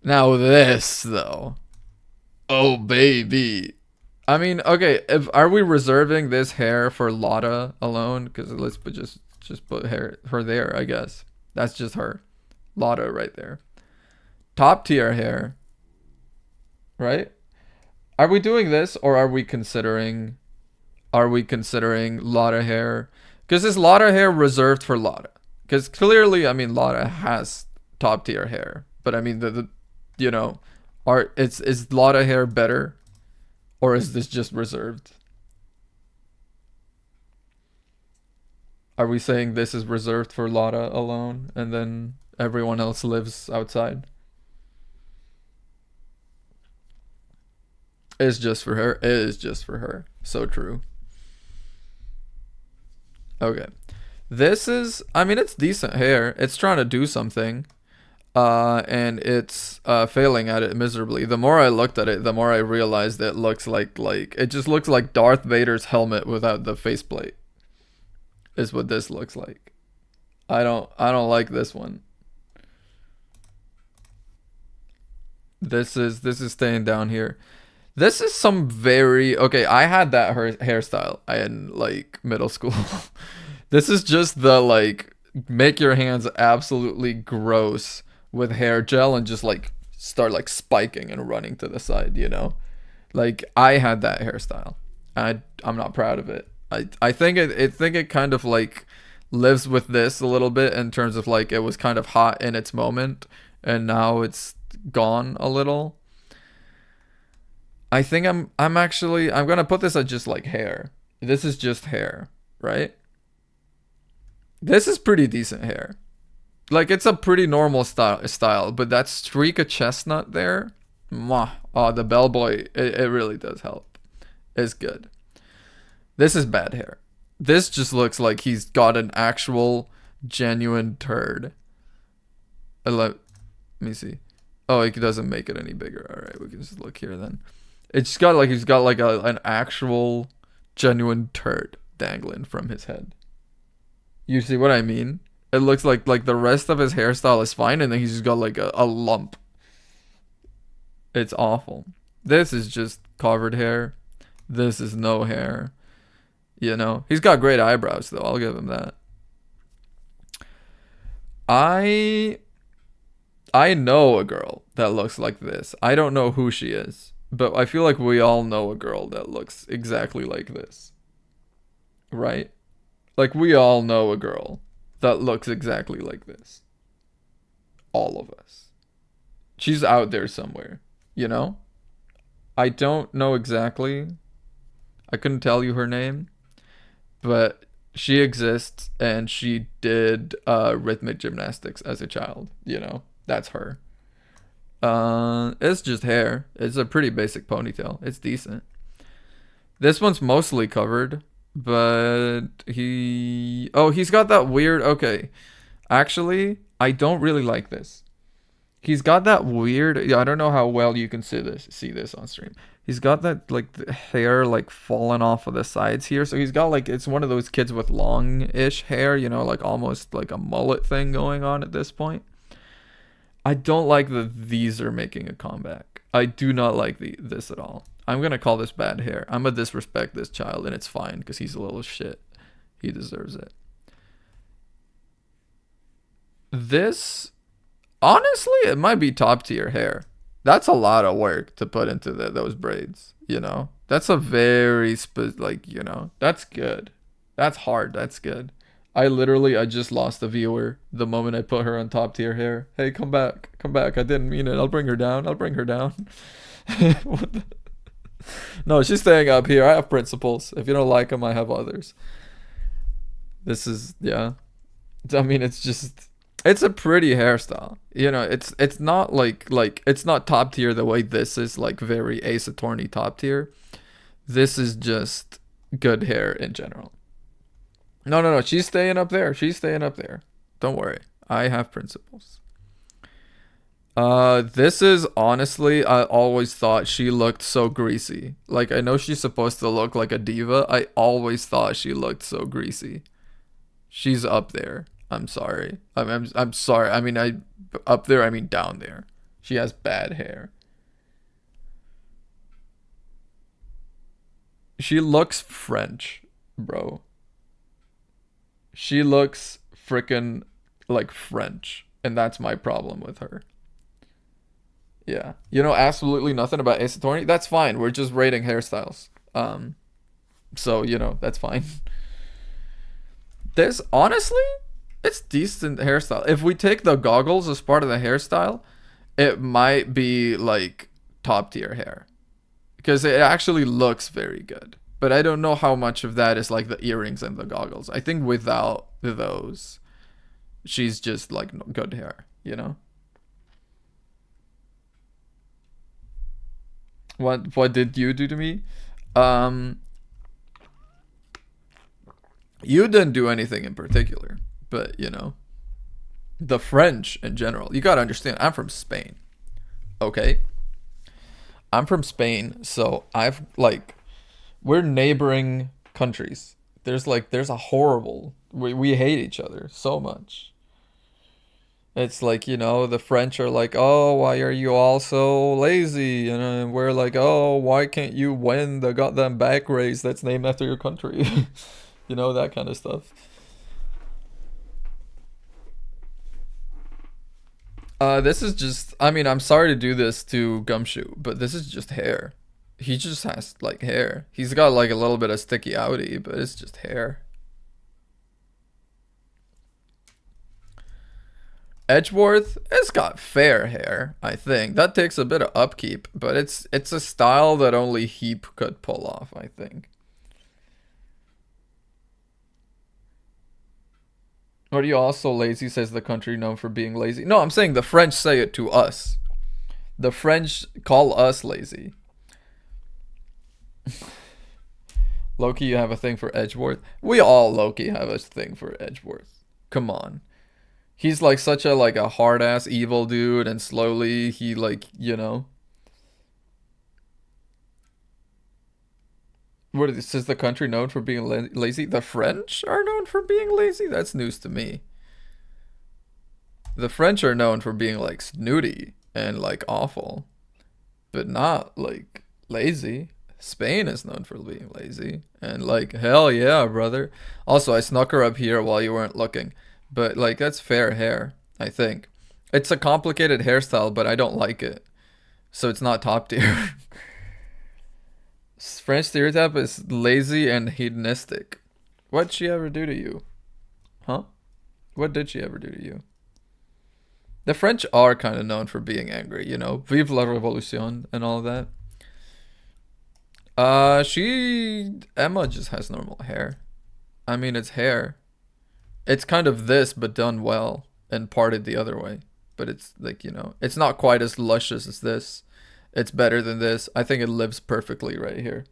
Now this though. Oh baby. I mean, okay, if are we reserving this hair for Lotta alone? Because let's put just put her there, I guess. That's just her. Lotta right there. Top tier hair. Right? Are we doing this or are we considering Lotta hair? Because is Lotta hair reserved for Lotta? Because clearly, I mean, Lotta has top tier hair, but I mean the you know, is Lotta hair better, or is this just reserved? Are we saying this is reserved for Lotta alone, and then everyone else lives outside? It's just for her. It is just for her. So true. Okay. This is, I mean, it's decent hair. It's trying to do something. And it's failing at it miserably. The more I looked at it, the more I realized it looks like it just looks like Darth Vader's helmet without the faceplate. Is what this looks like. I don't like this one. This is staying down here. This is some very okay. I had that hairstyle in like middle school. This is just the like make your hands absolutely gross with hair gel and just like start like spiking and running to the side. Like I had that hairstyle. I'm not proud of it. I think it kind of like lives with this a little bit in terms of like it was kind of hot in its moment and now it's gone a little. I think I'm gonna put this as just like hair. This is just hair, right? This is pretty decent hair. Like it's a pretty normal style, but that streak of chestnut there, mwah, oh the bellboy, it really does help. It's good. This is bad hair. This just looks like he's got an actual genuine turd. Let me see. Oh, he doesn't make it any bigger. All right, we can just look here then. It's got like he's got like an actual genuine turd dangling from his head. You see what I mean? It looks like the rest of his hairstyle is fine, and then he's just got like a lump. It's awful. This is just covered hair. This is no hair. You know, he's got great eyebrows though. I'll give him that. I I know a girl that looks like this. I don't know who she is, but I feel like we all know a girl that looks exactly like this, right? Like we all know a girl that looks exactly like this. All of us. She's out there somewhere, you know? I don't know exactly. I couldn't tell you her name, but she exists and she did rhythmic gymnastics as a child, you know? That's her. It's just hair. It's a pretty basic ponytail. It's decent. This one's mostly covered, but he's got that weird. Okay, actually, I don't really like this. He's got that weird. Yeah, I don't know how well you can see this on stream. He's got that like the hair like falling off of the sides here. So he's got like it's one of those kids with long-ish hair, you know, like almost like a mullet thing going on at this point. I don't like that these are making a comeback. I do not like this at all. I'm gonna call this bad hair. I'm gonna disrespect this child, and it's fine because he's a little shit. He deserves it. This, honestly, it might be top tier hair. That's a lot of work to put into those braids. You know, that's a very like you know that's good. That's hard. That's good. I just lost a viewer the moment I put her on top tier hair. Hey, come back, come back. I didn't mean it. I'll bring her down. I'll bring her down. What the? No, she's staying up here. I have principles. If you don't like them, I have others. This is yeah. I mean, it's just it's a pretty hairstyle. You know, it's not like it's not top tier the way this is like very Ace Attorney top tier. This is just good hair in general. No, no, no. She's staying up there. She's staying up there. Don't worry. I have principles. This is honestly, I always thought she looked so greasy. Like, I know she's supposed to look like a diva. I always thought she looked so greasy. She's up there. I'm sorry. I'm sorry. I mean, I up there. I mean down there. She has bad hair. She looks French, bro. She looks freaking like French, and that's my problem with her. Yeah. You know absolutely nothing about Ace Attorney? That's fine. We're just rating hairstyles. So, you know, that's fine. This honestly, it's decent hairstyle. If we take the goggles as part of the hairstyle, it might be like top tier hair because it actually looks very good. But I don't know how much of that is like the earrings and the goggles. I think without those, she's just like good hair, you know? What did you do to me? Um you didn't do anything in particular, but you know, the French in general. You got to understand, I'm from Spain. Okay? I'm from Spain, so I've like we're neighboring countries. There's a horrible we hate each other so much. It's like, you know, the French are like, "Oh, why are you all so lazy?" And we're like, "Oh, why can't you win the goddamn back race that's named after your country?" You know, that kind of stuff. This is just, I mean, I'm sorry to do this to Gumshoe, but this is just hair. He just has like hair. He's got like a little bit of sticky outy, but it's just hair. Edgeworth, it's got fair hair, I think. That takes a bit of upkeep, but it's a style that only Heap could pull off, I think. Are you also lazy, says the country known for being lazy? No, I'm saying the French say it to us. The French call us lazy. Loki, you have a thing for Edgeworth? We all Loki have a thing for Edgeworth. Come on. He's like such a like a hard ass evil dude, and slowly he like you know. What is the country known for being lazy? The French are known for being lazy. That's news to me. The French are known for being like snooty and like awful, but not like lazy. Spain is known for being lazy. And like, hell yeah, brother. Also, I snuck her up here while you weren't looking. But like, that's fair hair, I think. It's a complicated hairstyle, but I don't like it. So it's not top tier. French stereotype is lazy and hedonistic. What'd she ever do to you? Huh? What did she ever do to you? The French are kind of known for being angry, you know? Vive la Revolution and all of that. Emma just has normal hair. I mean, it's hair. It's kind of this, but done well and parted the other way. But it's like, you know, it's not quite as luscious as this. It's better than this. I think it lives perfectly right here.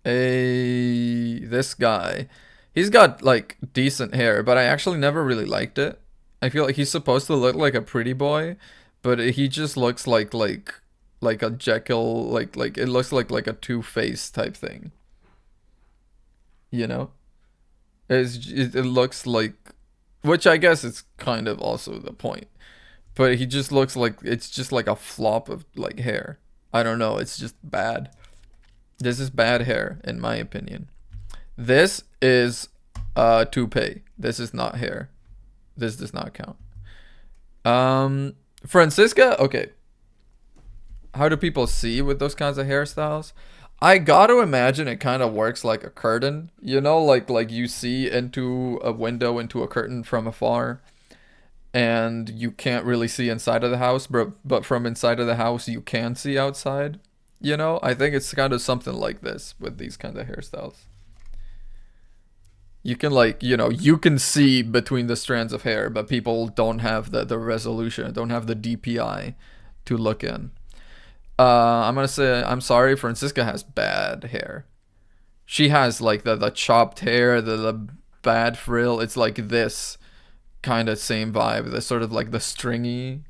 This guy, he's got like decent hair, but I actually never really liked it. I feel like he's supposed to look like a pretty boy, but he just looks like a Jekyll, like it looks like a Two-Face type thing. You know, it looks like, which I guess is kind of also the point. But he just looks like it's just like a flop of like hair. I don't know. It's just bad. This is bad hair, in my opinion. This is toupee. This is not hair. This does not count. Francisca, okay. How do people see with those kinds of hairstyles? I gotta imagine it kind of works like a curtain, you know, like you see into a window into a curtain from afar, and you can't really see inside of the house, but from inside of the house you can see outside. You know, I think it's kind of something like this with these kind of hairstyles. You can like, you know, you can see between the strands of hair, but people don't have the resolution, don't have the DPI to look in. I'm gonna say I'm sorry, Francisca has bad hair. She has like the chopped hair, the bad frill. It's like this kind of same vibe. The sort of like the stringy.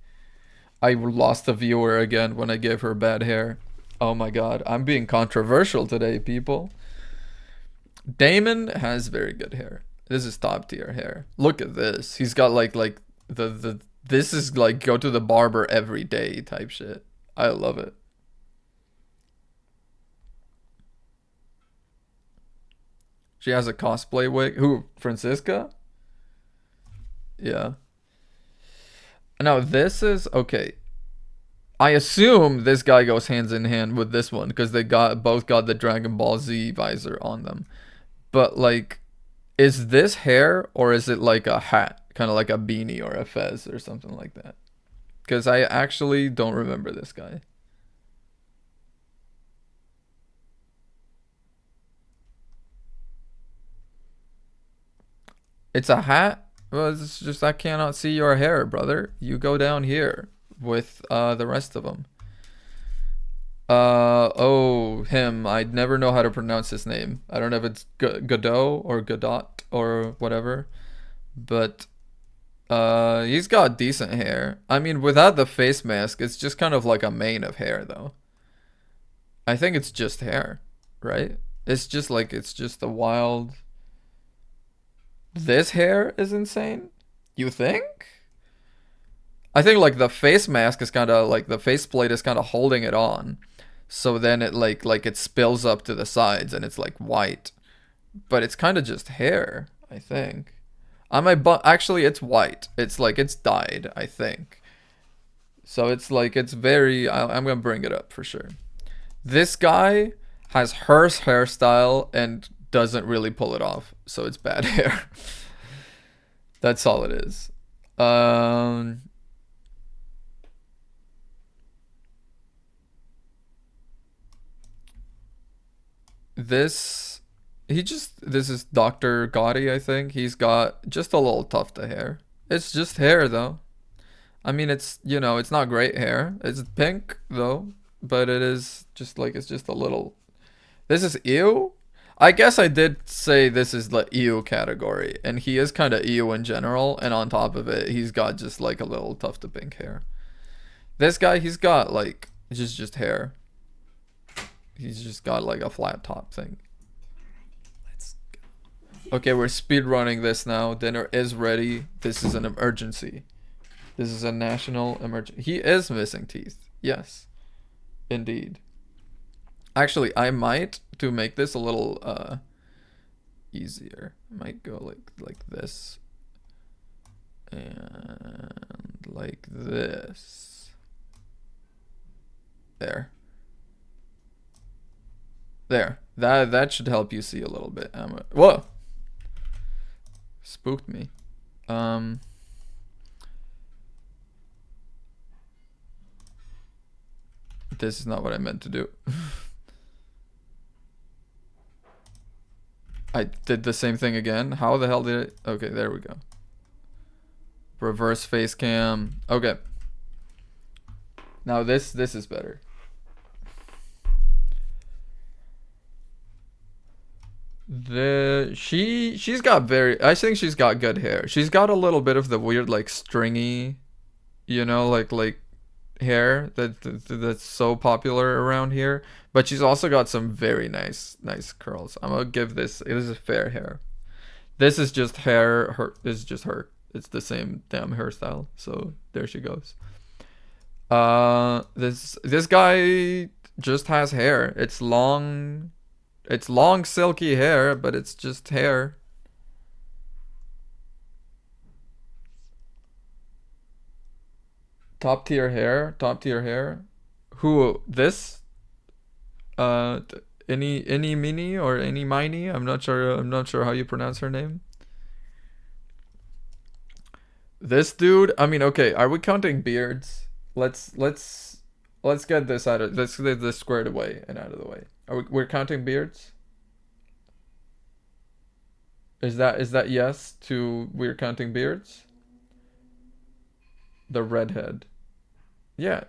I lost the viewer again when I gave her bad hair. Oh my god, I'm being controversial today, people. Damon has very good hair. This is top tier hair. Look at this. He's got like the this is like go to the barber every day type shit. I love it. She has a cosplay wig. Who? Francisca? Yeah. Now this is okay. I assume this guy goes hands in hand with this one because they both got the Dragon Ball Z visor on them. But like, is this hair or is it like a hat, kind of like a beanie or a fez or something like that? Because I actually don't remember this guy. It's a hat? Well, it's just I cannot see your hair, brother. You go down here with the rest of them. Oh, him. I'd never know how to pronounce his name. I don't know if it's Godot or Godot or whatever, but he's got decent hair. I mean, without the face mask, it's just kind of like a mane of hair, though. I think it's just hair, right? It's just like it's just a wild. This hair is insane. You think? I think like the face mask is kind of like the faceplate is kind of holding it on. So then it like it spills up to the sides and it's like white. But it's kind of just hair, I think. On my butt actually it's white. It's like it's dyed, I think. So it's like it's very I'm going to bring it up for sure. This guy has her hairstyle and doesn't really pull it off. So it's bad hair. That's all it is. This this is Dr. Gotti, I think. He's got just a little tuft of hair. It's just hair though. I mean it's you know, it's not great hair. It's pink though, but it is just like it's just a little. This is ew. I guess I did say this is the ew category, and he is kind of ew in general, and on top of it, he's got just like a little tuft of pink hair. This guy, he's got like just hair. He's just got like a flat top thing. Let's go. Okay, we're speed running this now. Dinner is ready. This is an emergency. This is a national emergency. He is missing teeth. Yes. Indeed. Actually, I might, to make this a little easier, I might go like this and like this. There. There. That should help you see a little bit. Whoa. Spooked me. This is not what I meant to do. I did the same thing again. How the hell did it? Okay, there we go. Reverse face cam. Okay. Now this is better. She's got I think she's got good hair. She's got a little bit of the weird like stringy, like hair that's so popular around here. But she's also got some very nice curls. I'm gonna give this. This is fair hair. This is just hair. This is just her. It's the same damn hairstyle. So there she goes. This guy just has hair. It's long. It's long silky hair, but it's just hair. Top tier hair. Top tier hair. Who this? Any mini or any mini? I'm not sure. I'm not sure how you pronounce her name. This dude. I mean, okay. Are we counting beards? Let's get this out of. Let's get this squared away and out of the way. We're counting beards? Is that yes to we're counting beards? The redhead. Yeah.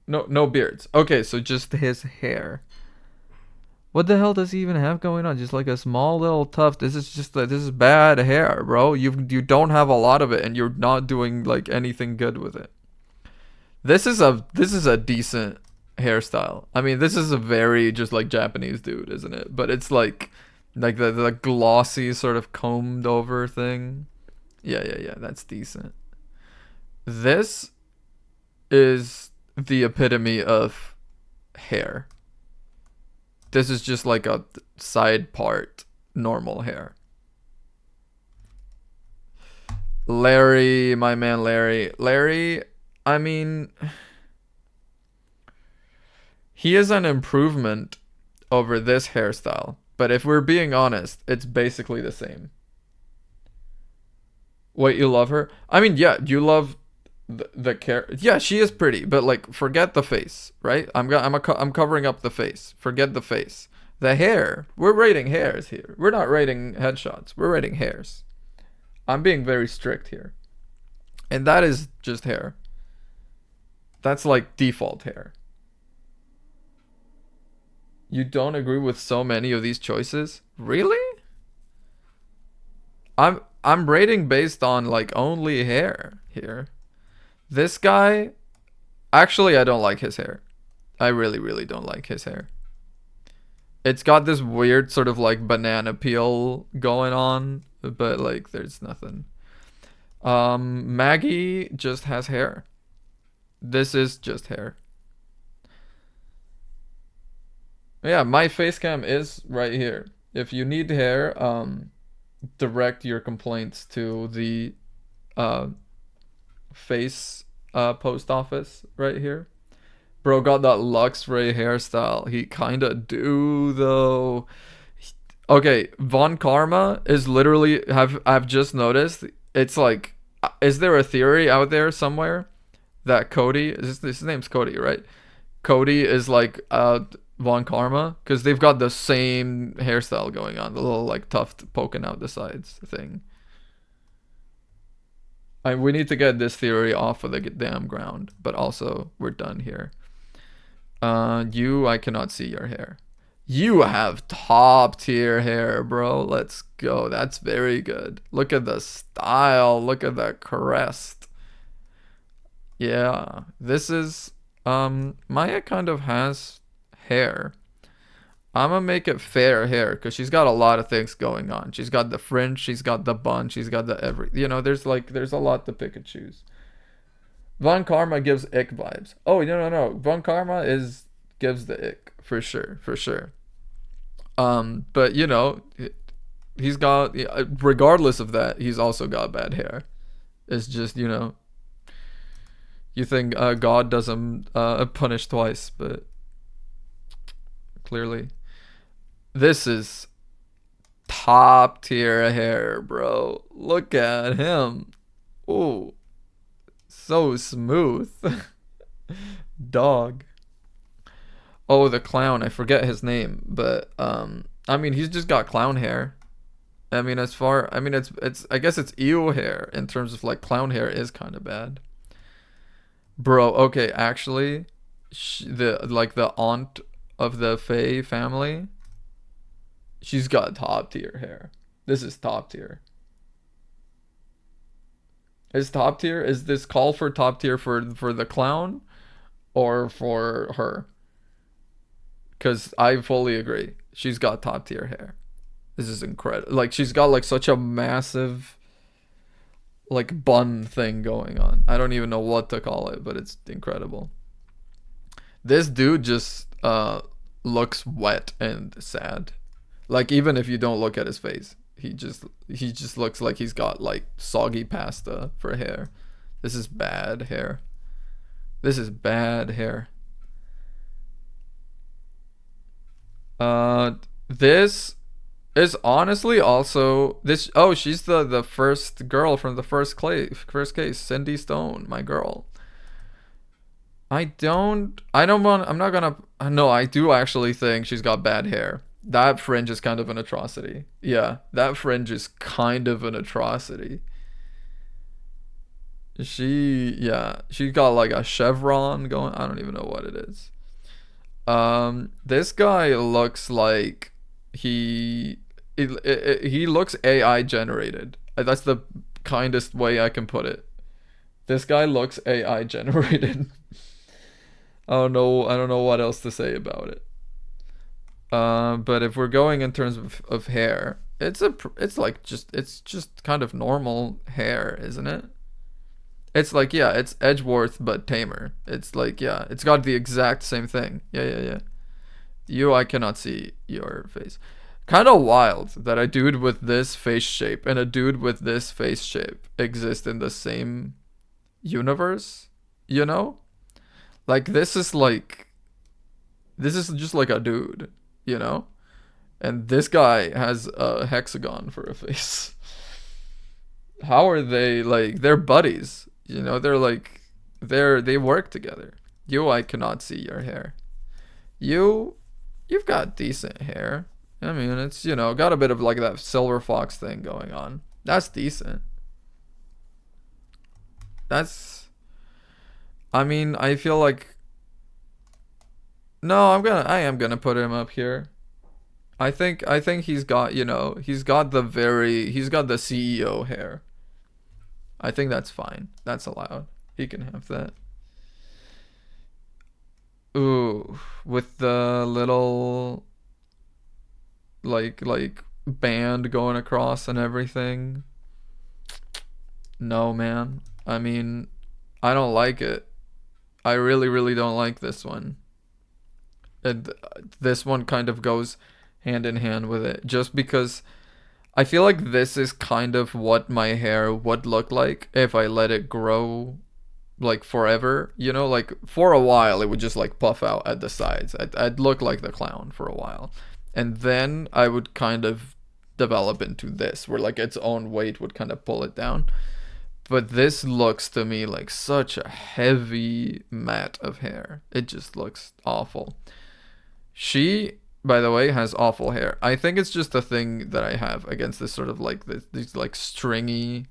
No beards. Okay, so just his hair. What the hell does he even have going on? Just like a small little tuft. This is bad hair, bro. You don't have a lot of it and you're not doing like anything good with it. This is a decent hairstyle. I mean, this is a very just like Japanese dude, isn't it? But it's like the glossy sort of combed over thing. Yeah, that's decent. This is the epitome of hair. This is just like a side part normal hair. Larry, my man Larry, I mean, he is an improvement over this hairstyle. But if we're being honest, it's basically the same. Wait, you love her? I mean, yeah, you love the character. Yeah, she is pretty, but like, forget the face, right? I'm covering up the face. Forget the face. The hair. We're rating hairs here. We're not rating headshots. We're rating hairs. I'm being very strict here, and that is just hair. That's like default hair. You don't agree with so many of these choices? Really? I'm rating based on like only hair here. This guy, actually I don't like his hair. I really don't like his hair. It's got this weird sort of like banana peel going on, but like there's nothing. Maggie just has hair. This is just hair. Yeah, my face cam is right here. If you need hair, direct your complaints to the uh, face post office right here. Bro got that Luxray hairstyle. He kinda do though. Okay, Von Karma is literally I've just noticed. It's like, is there a theory out there somewhere that Cody, his name's Cody, right? Cody is like Von Karma, because they've got the same hairstyle going on, the little like tuft poking out the sides thing. We need to get this theory off of the damn ground, but also we're done here. I cannot see your hair. You have top tier hair, bro. Let's go. That's very good. Look at the style. Look at the crest. Yeah, this is Maya kind of has hair. I'm gonna make it fair hair because she's got a lot of things going on. She's got the fringe, she's got the bun, she's got the there's a lot to pick and choose. Von Karma gives ick vibes. Oh, no. Von Karma is gives the ick for sure, for sure. But you know, he's got, regardless of that, he's also got bad hair. It's just, you know, you think God doesn't punish twice, but clearly this is top tier hair, bro. Look at him. Ooh, so smooth. Dog. Oh, the clown. I forget his name, but I mean, he's just got clown hair. I mean, I mean, it's I guess it's eel hair in terms of like clown hair is kind of bad. Bro, okay, actually, the like the aunt of the Faye family, she's got top tier hair. This is top tier. Is top tier? Is this call for top tier for the clown or for her? Because I fully agree. She's got top tier hair. This is incredible. Like she's got like such a massive like bun thing going on. I don't even know what to call it, but it's incredible. This dude just looks wet and sad. Like even if you don't look at his face, he just looks like he's got like soggy pasta for hair. This is bad hair. This is bad hair. This is honestly also this. Oh, she's the first girl from the first case, Cindy Stone, my girl. I don't want. I'm not gonna. No, I do actually think she's got bad hair. That fringe is kind of an atrocity. Yeah, that fringe is kind of an atrocity. She got like a chevron going. I don't even know what it is. This guy looks like he he looks AI generated. That's the kindest way I can put it. This guy looks AI generated. I don't know what else to say about it. But if we're going in terms of hair, it's like it's just kind of normal hair, isn't it? It's like yeah, it's Edgeworth but tamer. It's like yeah, it's got the exact same thing. Yeah, yeah, yeah. I cannot see your face. Kind of wild that a dude with this face shape and a dude with this face shape exist in the same universe. You know, like this is just like a dude. You know, and this guy has a hexagon for a face. How are they like? They're buddies. You know, they're like they work together. I cannot see your hair. You you've got decent hair. I mean, it's you know got a bit of like that silver fox thing going on. That's decent. That's. I mean, I feel like no. I am gonna put him up here. I think he's got you know he's got the CEO hair. I think that's fine. That's allowed. He can have that. Ooh, with the little like band going across and everything. No, man. I mean, I don't like it. I really don't like this one. And this one kind of goes hand in hand with it just because I feel like this is kind of what my hair would look like if I let it grow like forever, you know, like for a while it would just like puff out at the sides. I'd look like the clown for a while. And then I would kind of develop into this where like its own weight would kind of pull it down. But this looks to me like such a heavy mat of hair. It just looks awful. She, by the way, has awful hair. I think it's just a thing that I have against this sort of like these like stringy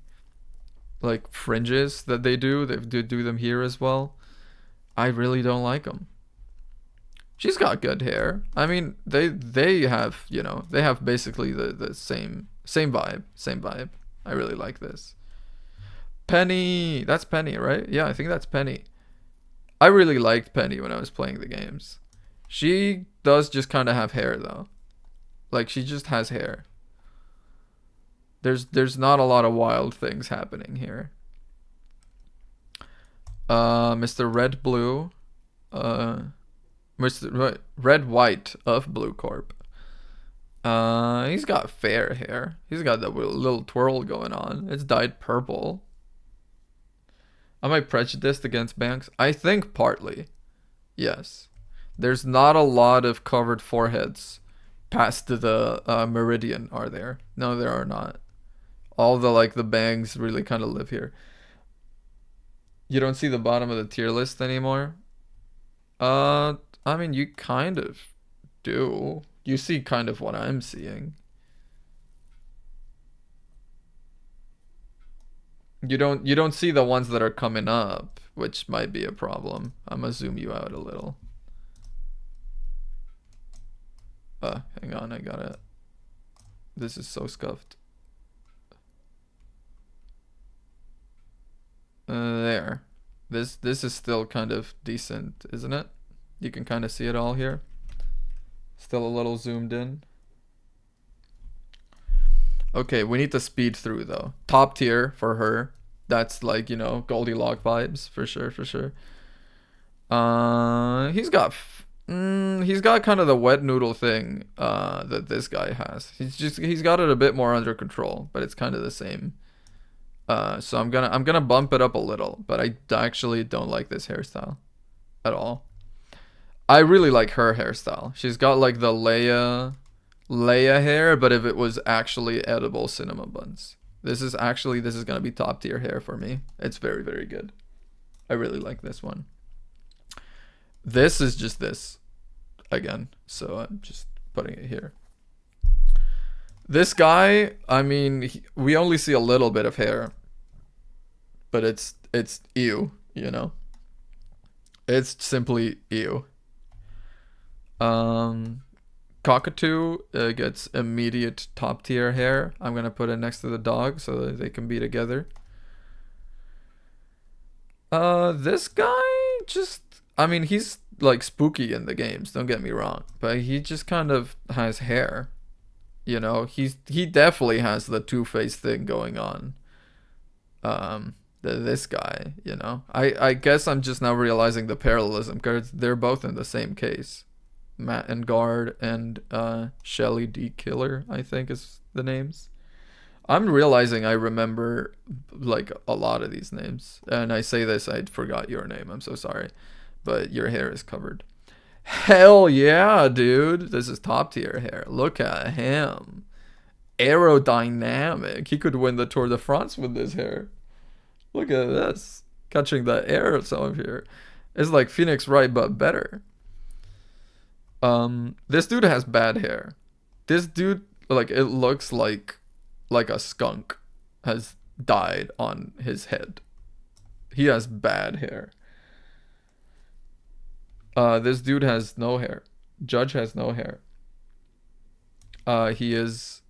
like fringes that they do. They do them here as well. I really don't like them. She's got good hair. I mean, they have you know they have basically the same vibe, same vibe. I really like this. Penny, that's Penny, right? Yeah, I think that's Penny. I really liked Penny when I was playing the games. She does just kind of have hair though. Like she just has hair. There's not a lot of wild things happening here. Mr. Red Blue. Uh Mr. Red White of Blue Corp. He's got fair hair. He's got that little twirl going on. It's dyed purple. Am I prejudiced against Banks? I think partly. Yes. There's not a lot of covered foreheads past the meridian, are there? No, there are not. All the like the bangs really kind of live here. You don't see the bottom of the tier list anymore? I mean, you kind of do. You see kind of what I'm seeing. You don't see the ones that are coming up, which might be a problem. I'm gonna zoom you out a little. Hang on, I got it. This is so scuffed. There. This is still kind of decent, isn't it? You can kind of see it all here. Still a little zoomed in. Okay, we need to speed through though. Top tier for her. That's like, you know, Goldilocks vibes for sure, for sure. He's got kind of the wet noodle thing that this guy has. He's got it a bit more under control, but it's kind of the same. So I'm gonna bump it up a little, but I actually don't like this hairstyle at all. I really like her hairstyle. She's got like the Leia hair, but if it was actually edible cinema buns. This is gonna be top tier hair for me. It's very, very good. I really like this one. This is just this again, so I'm just putting it here. This guy, I mean, we only see a little bit of hair, but it's ew, you know. It's simply ew. Cockatoo gets immediate top tier hair. I'm gonna put it next to the dog so that they can be together. This guy just, I mean, he's like spooky in the games, don't get me wrong, but he just kind of has hair. You know, he definitely has the two-faced thing going on. This guy, you know, I guess I'm just now realizing the parallelism because they're both in the same case. Matt and Guard and Shelly D Killer, I think is the names. I'm realizing I remember like a lot of these names, and I say this, I forgot your name. I'm so sorry, but your hair is covered. Hell yeah, dude. This is top tier hair. Look at him. Aerodynamic. He could win the Tour de France with this hair. Look at this. Catching the air of some of here. It's like Phoenix Wright, but better. This dude has bad hair. This dude, like, it looks like a skunk has died on his head. He has bad hair. This dude has no hair. Judge has no hair. He is,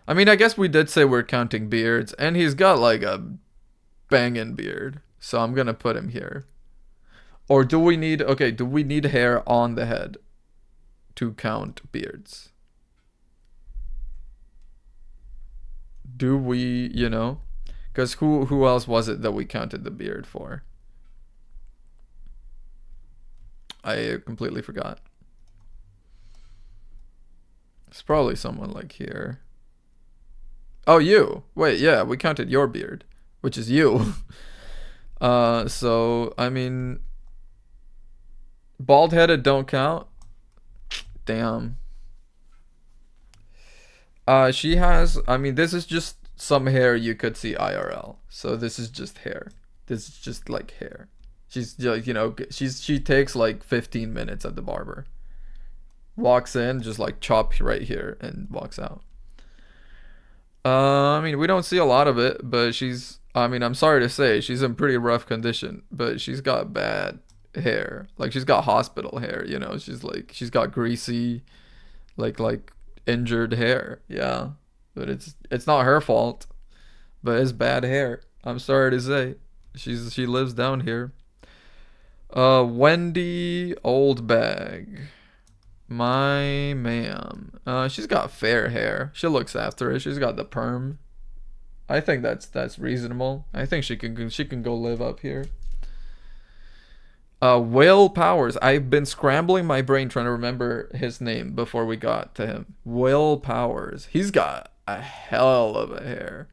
I mean, I guess we did say we're counting beards, and he's got like a banging beard. So I'm gonna put him here. Or do we need, okay, do we need hair on the head to count beards? Do we, you know? Because who else was it that we counted the beard for? I completely forgot. It's probably someone like here. Oh, you. Wait, yeah, we counted your beard, which is you. So, I mean, bald-headed don't count. Damn. She has, I mean, this is just some hair you could see IRL. So this is just hair. This is just like hair. She's like, you know, she takes like 15 minutes at the barber. Walks in, just like chop right here and walks out. I mean, we don't see a lot of it, but she's, I mean, I'm sorry to say, she's in pretty rough condition, but she's got bad hair. Like she's got hospital hair, you know. She's got greasy like injured hair. Yeah. But it's not her fault, but it's bad hair. I'm sorry to say. She lives down here. Wendy Oldbag. My ma'am. She's got fair hair. She looks after it. She's got the perm. I think that's reasonable. I think she can go live up here. Will Powers. I've been scrambling my brain trying to remember his name before we got to him. Will Powers. He's got a hell of a hair.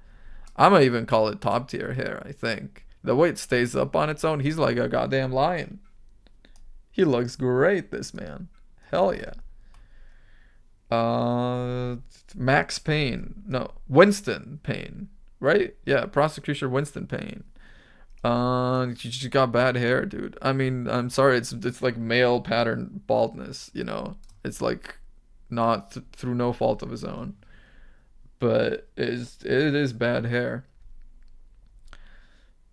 I'm gonna even call it top tier hair, I think. The way it stays up on its own, he's like a goddamn lion. He looks great, this man. Hell yeah. Uh, Max Payne. No, Winston Payne. Right? Yeah, prosecutor Winston Payne. She just got bad hair, dude. I mean, I'm sorry, it's like male pattern baldness, you know. It's like not through no fault of his own, but it is bad hair.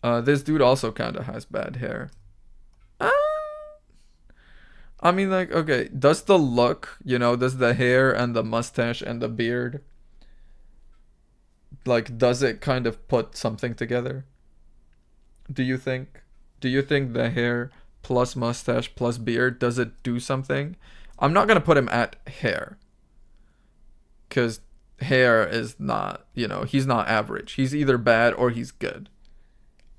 This dude also kind of has bad hair. Uh, I mean, like, okay, does the look, does the hair and the mustache and the beard, like, does it kind of put something together? Do you think? Do you think the hair plus mustache plus beard, does it do something? I'm not gonna put him at hair, because hair is not, he's not average. He's either bad or he's good,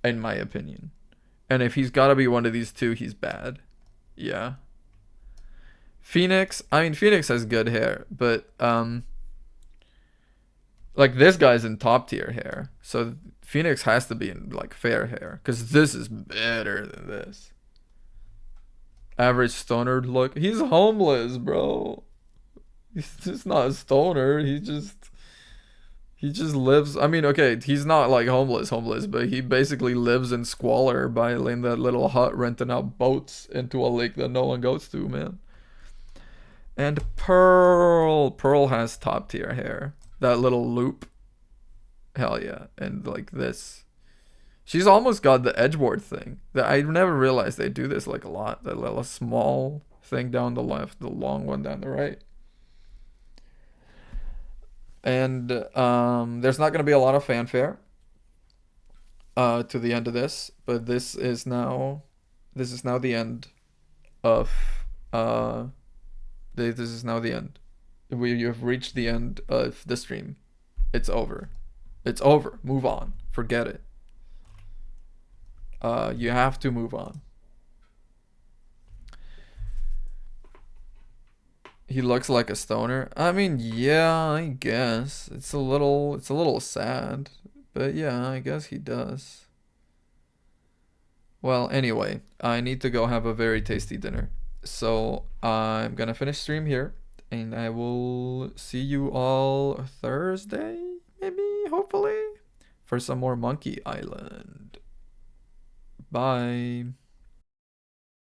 in my opinion. And if he's gotta be one of these two, he's bad. Yeah. Phoenix, I mean, Phoenix has good hair, but like this guy's in top tier hair, so Phoenix has to be in like fair hair, because this is better than this. Average stoner look. He's homeless, bro. He's just not a stoner. He just lives. I mean, okay, he's not like homeless, but he basically lives in squalor by in that little hut renting out boats into a lake that no one goes to, man. And Pearl has top tier hair. That little loop. Hell yeah. And like this. She's almost got the edgeboard thing. That I never realized they do this like a lot. That little small thing down the left, the long one down the right. And there's not gonna be a lot of fanfare to the end of this, but this is now the end of this is now the end. You have reached the end of the stream. It's over. It's over. Move on. Forget it. You have to move on. He looks like a stoner. I mean, yeah, I guess. It's a little sad, but yeah, I guess he does. Well, anyway, I need to go have a very tasty dinner. So, I'm gonna finish stream here, and I will see you all Thursday, maybe, hopefully, for some more Monkey Island. Bye.